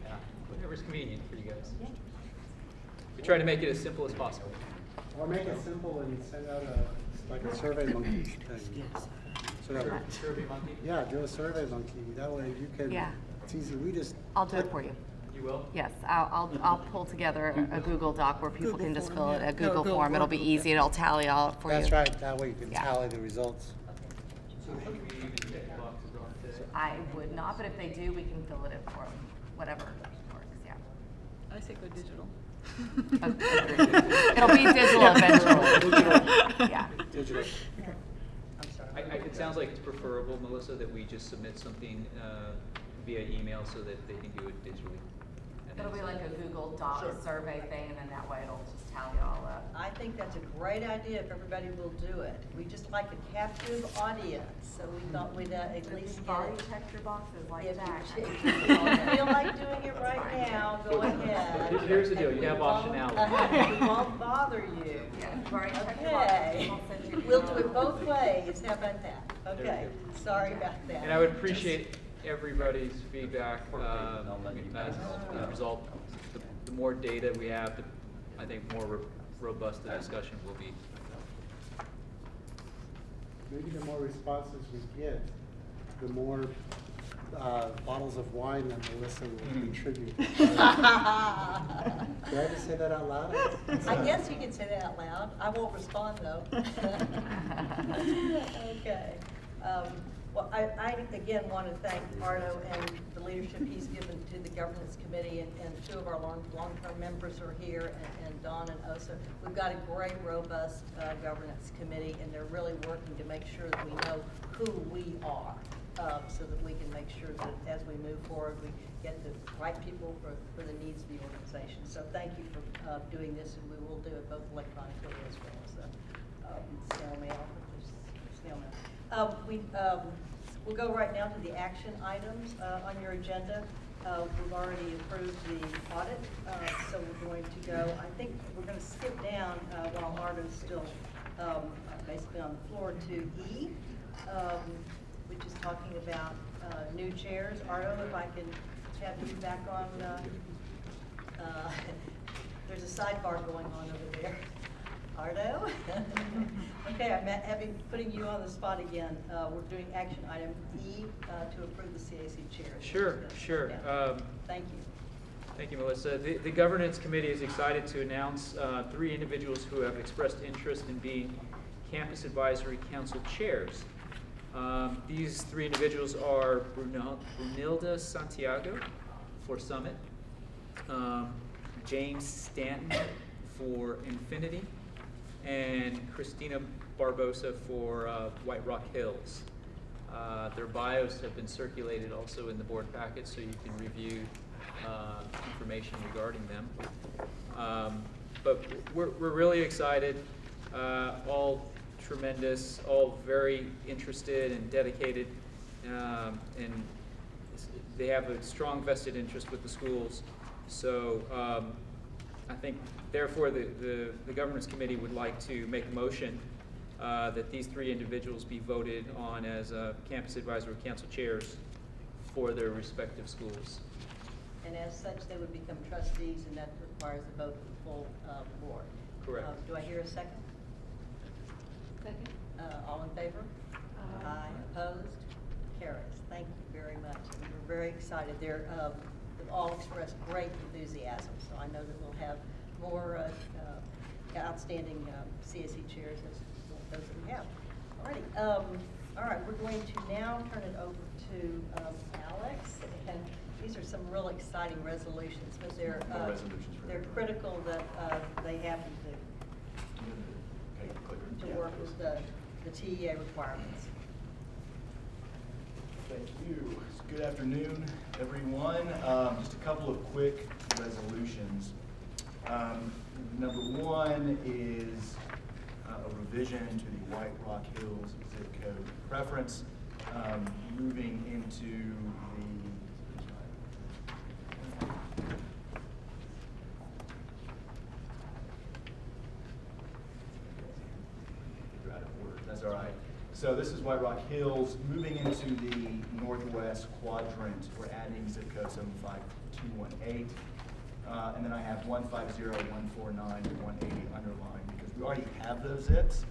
Yeah, whatever's convenient for you guys. We try to make it as simple as possible. Or make it simple and send out like a survey monkey thing. Survey monkey? Yeah, do a survey monkey. That way you can, Yeah. it's easy. We just. I'll do it for you. You will? Yes, I'll pull together a Google Doc where people can just fill it, a Google form. It'll be easy. It'll tally all for you. That's right, that way you can Yeah. tally the results. So should we even check the boxes on today? I would not, but if they do, we can fill it in for them, whatever works, yeah. I say go digital. It'll be digital eventually. Yeah. Digital. I'm sorry. It sounds like it's preferable, Melissa, that we just submit something via email so that they can do it digitally. And It'll be then- like a Google Doc Sure. survey thing, and then that way it'll just tally it all up. I think that's a great idea if everybody will do it. We just like a captive audience, so we thought we'd at least You've get already it. checked your boxes like If that. you feel like doing it right now, go ahead. Here's the deal, you We have won't- optionality. We won't bother you. Yeah, you've already checked your Okay. boxes. We'll send you We'll do it both ways. How about that? There we Okay, sorry about that. And I would appreciate everybody's feedback, as a result. The more data we have, I think more robust the discussion will be. Maybe the more responses we get, the more bottles of wine that Melissa will contribute. Did I just say that out loud? I guess you can say that out loud. I won't respond though. Okay. Well, I again want to thank Ardo and the leadership he's given to the governance committee, and two of our long-term members are here, and Dawn and Osa. We've got a great, robust governance committee, and they're really working to make sure that we know who we are, so that we can make sure that as we move forward, we get the right people for the needs of the organization. So thank you for doing this, and we will do it both electronically as well as snail mail. We'll go right now to the action items on your agenda. We've already approved the audit, so we're going to go, I think we're going to skip down while Ardo's still basically on the floor to E, which is talking about new chairs. Ardo, if I can have you back on, there's a sidebar going on over there. Ardo? Okay, I'm putting you on the spot again. We're doing action item E to approve the CAC chairs. Sure. Yeah. Thank you. Thank you, Melissa. The Governance Committee is excited to announce 3 individuals who have expressed interest in being Campus Advisory Council chairs. These 3 individuals are Brunilda Santiago for Summit, James Stanton for Infinity, and Christina Barbosa for White Rock Hills. Their bios have been circulated also in the board packet, so you can review information regarding them. But we're really excited, all tremendous, all very interested and dedicated, and they have a strong vested interest with the schools. So I think, therefore, the Governance Committee would like to make a motion that these 3 individuals be voted on as Campus Advisory Council chairs for their respective schools. And as such, they would become trustees, and that requires a vote of the full board. Correct. Do I hear a second? Second. All in favor? Aye. Opposed? Carries. Thank you very much. And we're very excited. They've all expressed great enthusiasm, so I know that we'll have more outstanding CSE chairs as those that we have. Alrighty. All right, we're going to now turn it over to Alex, and these are some real exciting resolutions, but they're critical that they happen to work with the TEA requirements. Thank you. Good afternoon, everyone. Just a couple of quick resolutions. Number 1 is a revision to the White Rock Hills zip code preference, moving into That's all right. So this is White Rock Hills. Moving into the northwest quadrant, we're adding zip code 75218. And then I have 150, 149, and 180 underlined because we already have those zips.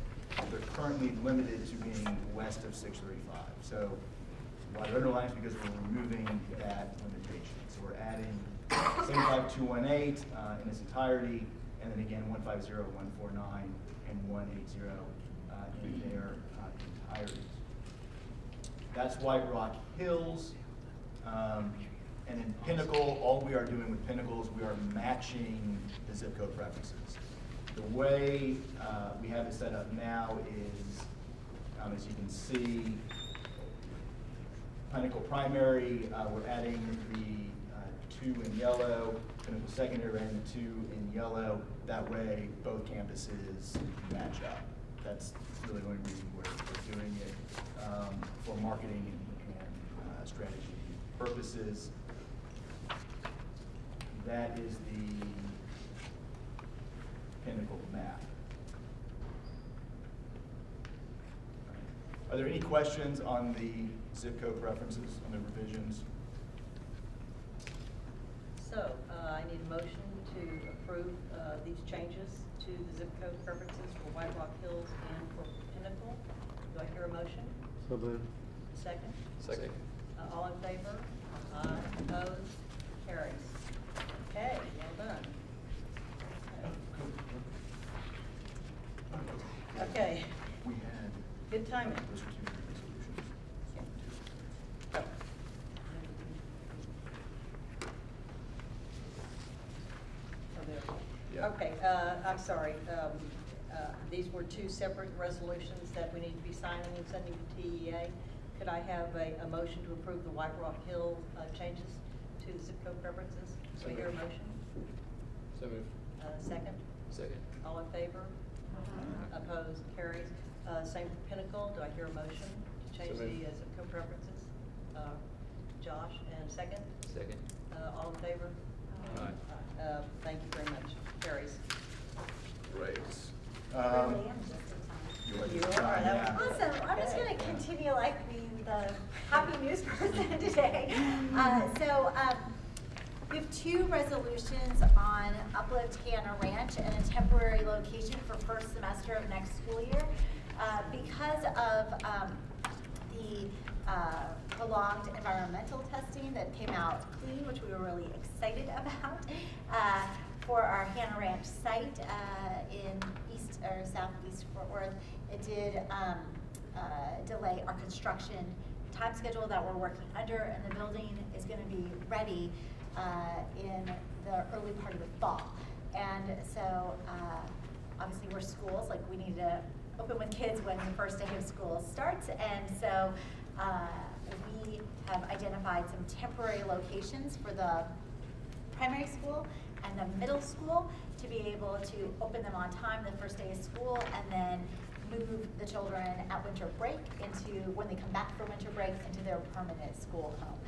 They're currently limited to being west of 635. So why they're underlined is because we're removing that limitation. So we're adding 15218 in its entirety, and then again 150149 and 180 in their entirety. That's White Rock Hills. And in Pinnacle, all we are doing with Pinnacle is we are matching the zip code preferences. The way we have it set up now is, as you can see, Pinnacle Primary, we're adding the 2 in yellow, Pinnacle Secondary, we're adding the 2 in yellow. That way, both campuses match up. That's really the only reason we're doing it for marketing and strategy purposes. That is the Pinnacle map. Are there any questions on the zip code preferences, on the revisions? So, I need a motion to approve these changes to the zip code preferences for White Rock Hills and for Pinnacle. Do I hear a motion? So moved. Second? Second. All in favor? Aye. Opposed? Carries. Okay, well done. Okay. We had. Good timing. Those are 2 resolutions. Oh, there. Yeah. Okay, I'm sorry. These were 2 separate resolutions that we need to be signing and sending to TEA. Could I have a motion to approve the White Rock Hill changes to the zip code preferences? Do we hear a motion? So moved. Second? Second. All in favor? Opposed? Carries. Same for Pinnacle. Do I hear a motion to change So moved. the zip code preferences? Josh, and second? Second. All in favor? Aye. Thank you very much. Carries. Great. Really am just in time. You are. That was Awesome. I'm just going to continue like being the happy news person today. We have 2 resolutions on Uplift Hannah Ranch and a temporary location for first semester of next school year. Because of the prolonged environmental testing that came out clean, which we were really excited about, for our Hannah Ranch site in east or southeast Fort Worth, it did delay our construction time schedule that we're working under, and the building is going to be ready in the early part of the fall. And so obviously we're schools, like we need to open with kids when the first day of school starts, and so we have identified some temporary locations for the primary school and the middle school to be able to open them on time the first day of school, and then move the children at winter break into, when they come back from winter break, into their permanent school home.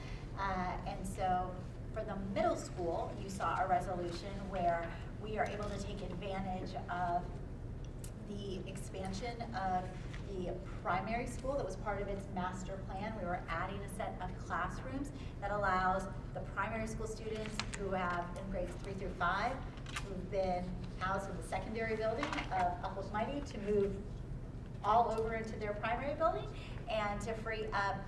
And so for the middle school, you saw a resolution where we are able to take advantage of the expansion of the primary school that was part of its master plan. We were adding a set of classrooms that allows the primary school students who have in grades 3 through 5, who've been housed in the secondary building of Uplift Mighty, to move all over into their primary building, and to free up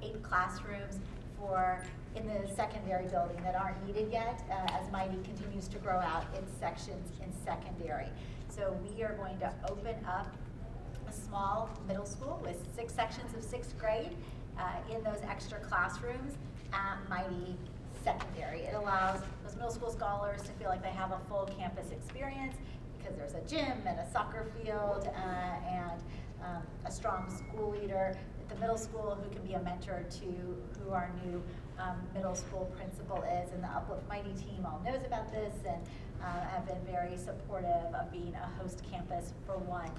8 classrooms for in the secondary building that aren't needed yet, as Mighty continues to grow out its sections in secondary. So we are going to open up a small middle school with 6 sections of 6th grade in those extra classrooms at Mighty Secondary. It allows those middle school scholars to feel like they have a full campus experience, because there's a gym and a soccer field and a strong school leader at the middle school who can be a mentor to who our new middle school principal is. And the Uplift Mighty team all knows about this and have been very supportive of being a host campus for one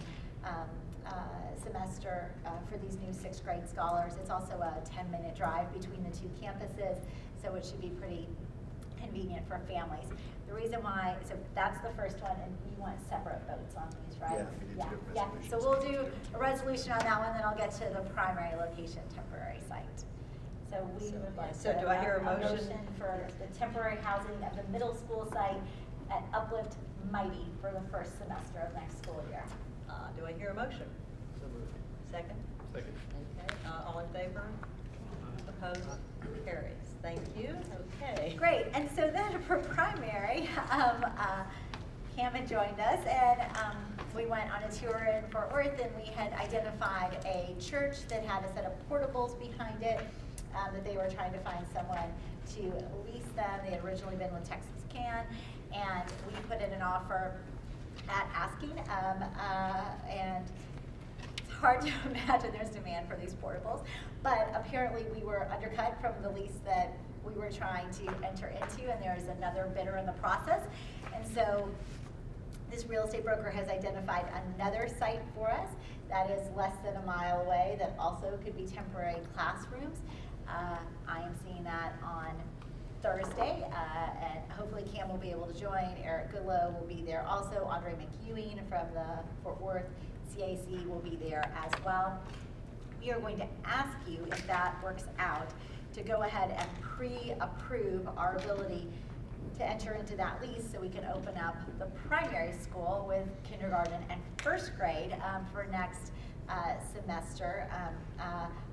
semester for these new 6th grade scholars. It's also a 10-minute drive between the 2 campuses, so it should be pretty convenient for families. The reason why, so that's the first one, and you want separate votes on these, right? Yeah, we did different Yeah. resolutions. So we'll do a resolution on that one, then I'll get to the primary location temporary site. So we would like So to do I hear a have motion? for the temporary housing of the middle school site at Uplift Mighty for the first semester of next school year. Do I hear a motion? So moved. Second? Second. Okay, all in favor? Opposed? Carries. Thank you. Okay. Great, and so then for primary, Cam had joined us, and we went on a tour in Fort Worth, and we had identified a church that had a set of portables behind it, that they were trying to find someone to lease them. They had originally been with Texas Can, and we put in an offer at asking, and it's hard to imagine there's demand for these portables, but apparently we were undercut from the lease that we were trying to enter into, and there's another bidder in the process. And so this real estate broker has identified another site for us that is less than a mile away that also could be temporary classrooms. I am seeing that on Thursday, and hopefully Cam will be able to join. Eric Goodlow will be there also. Andre McEwing from the Fort Worth CAC will be there as well. We are going to ask you, if that works out, to go ahead and pre-approve our ability to enter into that lease so we can open up the primary school with kindergarten and first grade for next semester.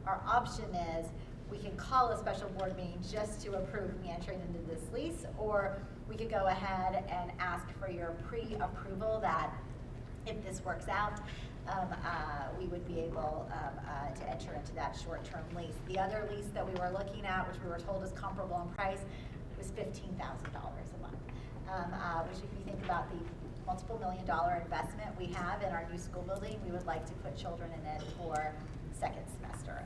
Our option is we can call a special board meeting just to approve me entering into this lease, or we could go ahead and ask for your pre-approval that if this works out, we would be able to enter into that short-term lease. The other lease that we were looking at, which we were told is comparable in price, was $15,000 a month, which if you think about the multiple $1 million investment we have in our new school building, we would like to put children in it for second semester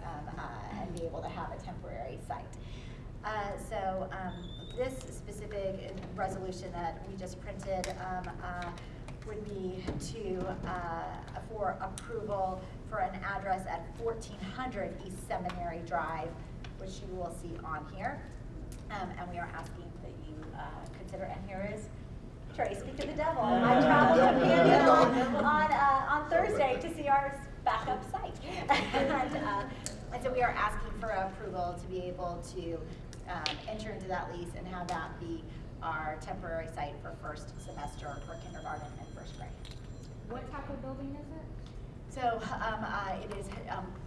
and be able to have a temporary site. So this specific resolution that we just printed would be for approval for an address at 1400 East Seminary Drive, which you will see on here. And we are asking that you consider, and here is Trey, speak of the devil. I traveled to Panhandle on Thursday to see our backup site. And so we are asking for approval to be able to enter into that lease and have that be our temporary site for first semester for kindergarten and first grade. What type of building is it? So it is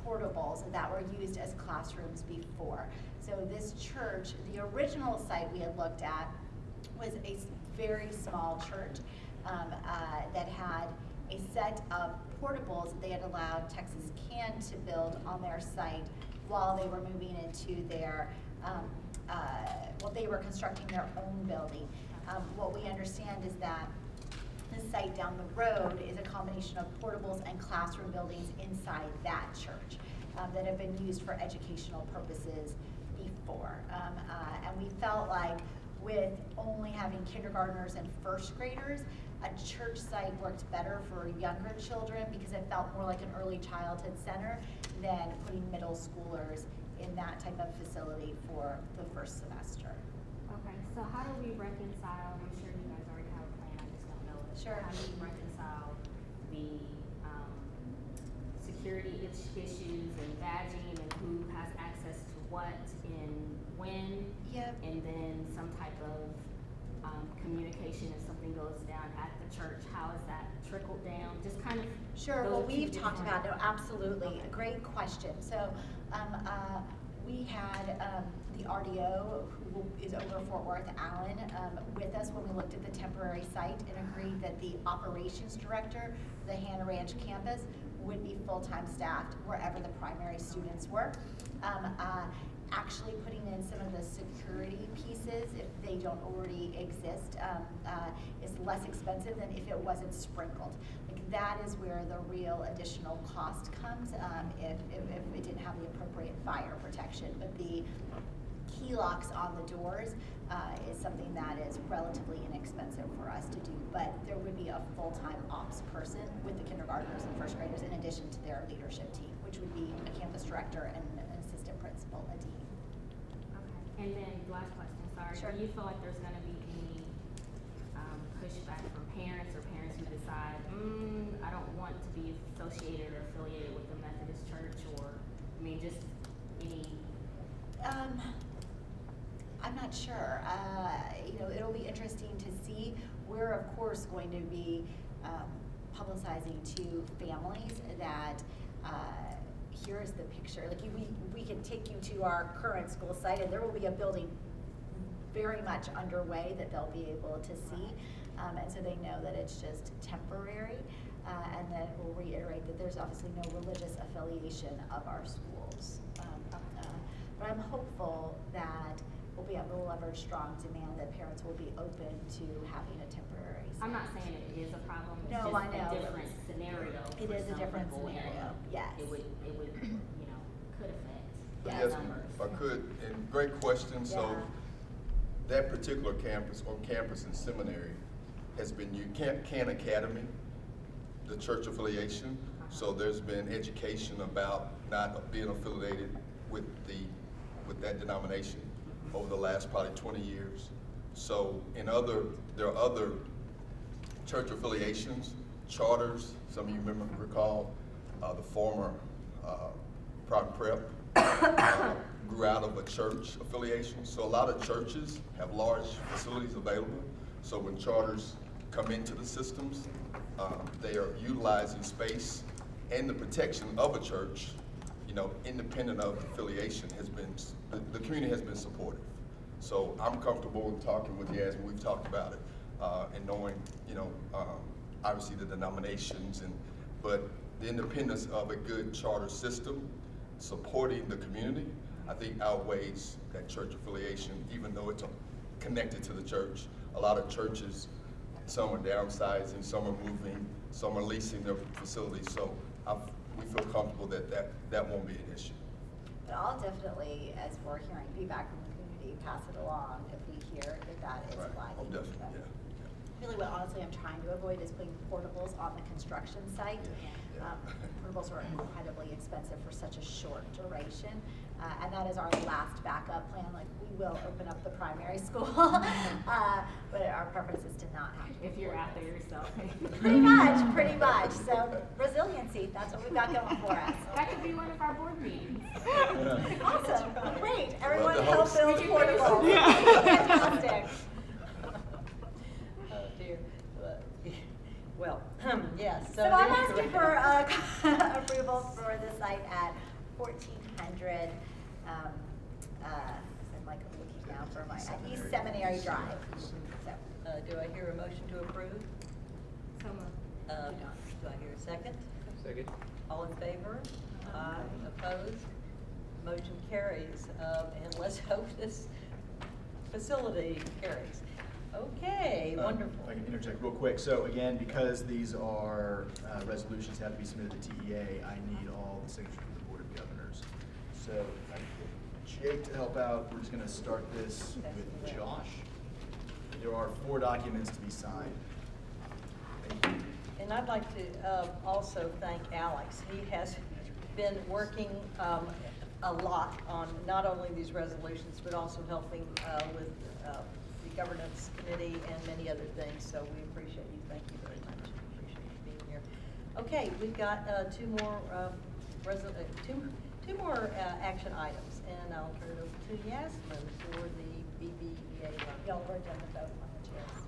portables that were used as classrooms before. So this church, the original site we had looked at was a very small church that had a set of portables they had allowed Texas Can to build on their site while they were moving into their, well, they were constructing their own building. What we understand is that the site down the road is a combination of portables and classroom buildings inside that church that have been used for educational purposes before. And we felt like with only having kindergartners and first graders, a church site worked better for younger children because it felt more like an early childhood center than putting middle schoolers in that type of facility for the first semester. Okay, so how do we reconcile, I'm sure you guys already have a plan, I just don't know it. Sure. How do we reconcile the security issues and badging and who has access to what and when? Yep. And then some type of communication if something goes down at the church, how is that trickled down? Just kind of. Sure, those well, two we've talked different- about it, absolutely, a great question. So we had the RDO, who is over Fort Worth, Allen, with us when we looked at the temporary site and agreed that the operations director for the Hannah Ranch campus would be full-time staffed wherever the primary students were. Actually putting in some of the security pieces, if they don't already exist, is less expensive than if it wasn't sprinkled. Like that is where the real additional cost comes if it didn't have the appropriate fire protection. But the key locks on the doors is something that is relatively inexpensive for us to do. But there would be a full-time ops person with the kindergartners and first graders in addition to their leadership team, which would be a campus director and an assistant principal, a dean. Okay, and then last question, sorry. Sure. Do you feel like there's gonna be any pushback from parents or parents who decide, I don't want to be associated or affiliated with the Methodist Church, or, I mean, just any? I'm not sure. You know, it'll be interesting to see. We're of course going to be publicizing to families that here's the picture. Like we can take you to our current school site, and there will be a building very much underway that they'll be able to see. And so they know that it's just temporary. And then we'll reiterate that there's obviously no religious affiliation of our schools. But I'm hopeful that we'll be able to leverage strong demand, that parents will be open to having a temporary site. I'm not saying it is a problem, it's No, just I know. a different scenario. It for is a some different people, and scenario, yes. It would, you know, could affect. Yes, numbers. if I could, and great question. So Yeah. that particular campus or campus and seminary has been Can Academy, the church affiliation. So there's been education about not being affiliated with that denomination over the last probably 20 years. So there are other church affiliations, charters. Some of you recall the former prep grew out of a church affiliation. So a lot of churches have large facilities available. So when charters come into the systems, they are utilizing space and the protection of a church, you know, independent of affiliation, the community has been supportive. So I'm comfortable in talking with Yasmin, we've talked about it, and knowing, you know, obviously the denominations, but the independence of a good charter system supporting the community, I think outweighs that church affiliation, even though it's connected to the church. A lot of churches, some are downsizing, some are moving, some are leasing their facilities, so we feel comfortable that won't be an issue. But I'll definitely, as we're hearing feedback from the community, pass it along if we hear that is Right. flagging. Oh, definitely, But yeah. Really what honestly I'm trying to avoid is putting portables on the construction site. Yeah. Portables are incredibly expensive for such a short duration. And that is our last backup plan. Like, we will open up the primary school, but our preference is to not have to. If you're out there yourself. Pretty much. So resiliency, that's what we've got going for us. That could be one of our board meetings. Awesome, great. Everyone the help host. build portables. Fantastic. Oh dear. Well, yes. So I'm asking for approval for the site at 1400, I'm like looking now for my, East Seminary Drive. So, Do I hear a motion to approve? So moved. Do I hear a second? Second. All in favor? Aye. Opposed? Motion carries. And let's hope this facility carries. Okay, wonderful. If I can interject real quick. So again, because these are resolutions that have to be submitted to TEA, I need all the signatures from the Board of Governors. So I get Jake to help out. We're just going to start this with Josh. There are 4 documents to be signed. Thank you. And I'd like to also thank Alex. He has been working a lot on not only these resolutions, but also helping with the governance committee and many other things. So we appreciate you. Thank you very much. Appreciate you being here. Okay, we've got two more action items, and I'll turn it over to Yasmin for the BBEA loan. y'all were done the vote on the chairs.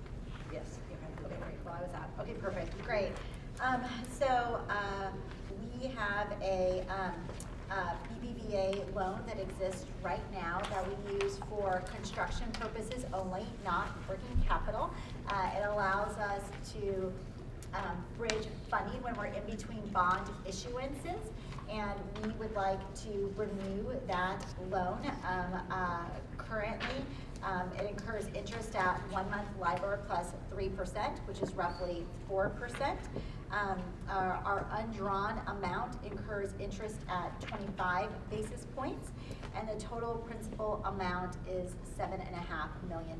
Yes. Okay, great. Well, I was out. Okay, perfect. Great. So we have a BBVA loan that exists right now that we use for construction purposes only, not working capital. It allows us to bridge funding when we're in between bond issuances, and we would like to renew that loan. Currently, it incurs interest at 1 month LIBOR plus 3%, which is roughly 4%. Our undrawn amount incurs interest at 25 basis points, and the total principal amount is $7.5 million,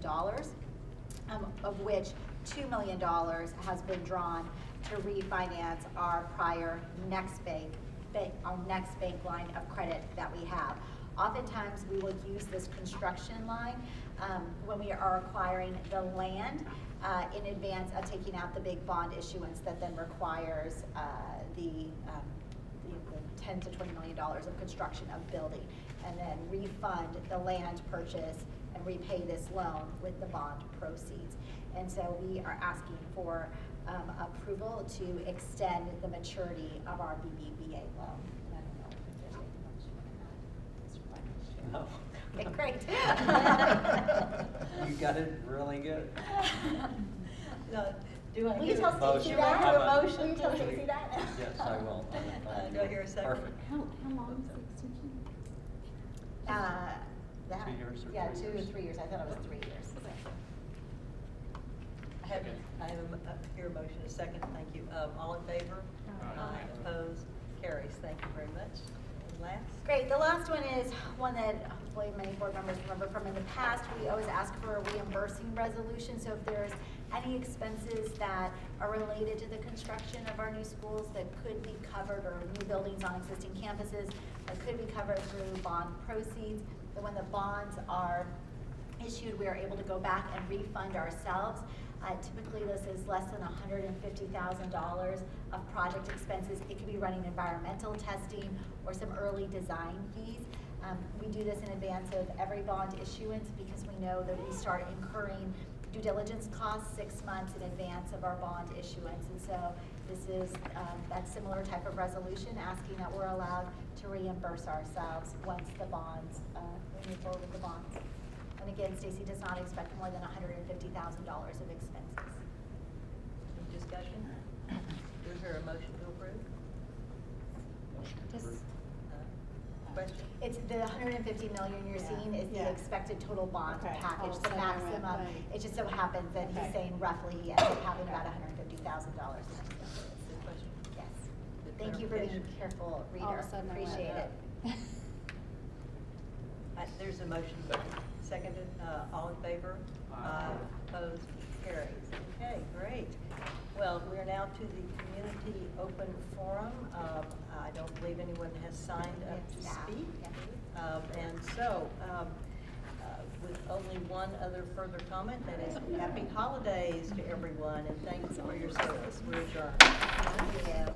of which $2 million has been drawn to refinance our prior next bank line of credit that we have. Oftentimes, we will use this construction line when we are acquiring the land in advance of taking out the big bond issuance that then requires the $10 to $20 million of construction of building, and then refund the land purchase and repay this loan with the bond proceeds. And so we are asking for approval to extend the maturity of our BBVA loan. I don't know if No. Okay, great. You got it really good. No, do I Will hear you tell Motion. Stacy do I that? hear a How about- motion? Will you tell Stacy that? Yes, I will. Do I hear a second? Perfect. How long is the extension? That, 2 years or yeah, 3 2 or years? 3 years. I thought it was 3 years. I have hear a motion, a second, thank you. All in favor? Aye. Opposed? Carries, thank you very much. And last? Great, the last one is one that hopefully many board members remember from in the past. We always ask for a reimbursing resolution, so if there's any expenses that are related to the construction of our new schools that could be covered, or new buildings on existing campuses that could be covered through bond proceeds, that when the bonds are issued, we are able to go back and refund ourselves. Typically, this is less than $150,000 of project expenses. It could be running environmental testing or some early design fees. We do this in advance of every bond issuance because we know that we start incurring due diligence costs 6 months in advance of our bond issuance. And so this is that similar type of resolution asking that we're allowed to reimburse ourselves once the bonds, we move forward with the bonds. And again, Stacy does not expect more than $150,000 of expenses. Any discussion? Is there a motion to approve? Just, Question? it's the 150 million you're seeing is the Yeah. expected total bond Okay. package, Oh, the so I went, maximum. right. It just so happens that Okay. he's saying roughly he ends up having about $150,000 in expenses. Good question. Yes. Good Thank you for being a clarification. careful reader. All of a sudden I went, Appreciate it. There's a motion. Seconded, all in favor? Opposed? Carries. Okay, great. Well, we are now to the community open forum. I don't believe anyone has signed up to Yes, speak. yeah. And so, with only one other further comment, that is happy holidays to everyone, and thanks for your service. We're adjourned. Thank you.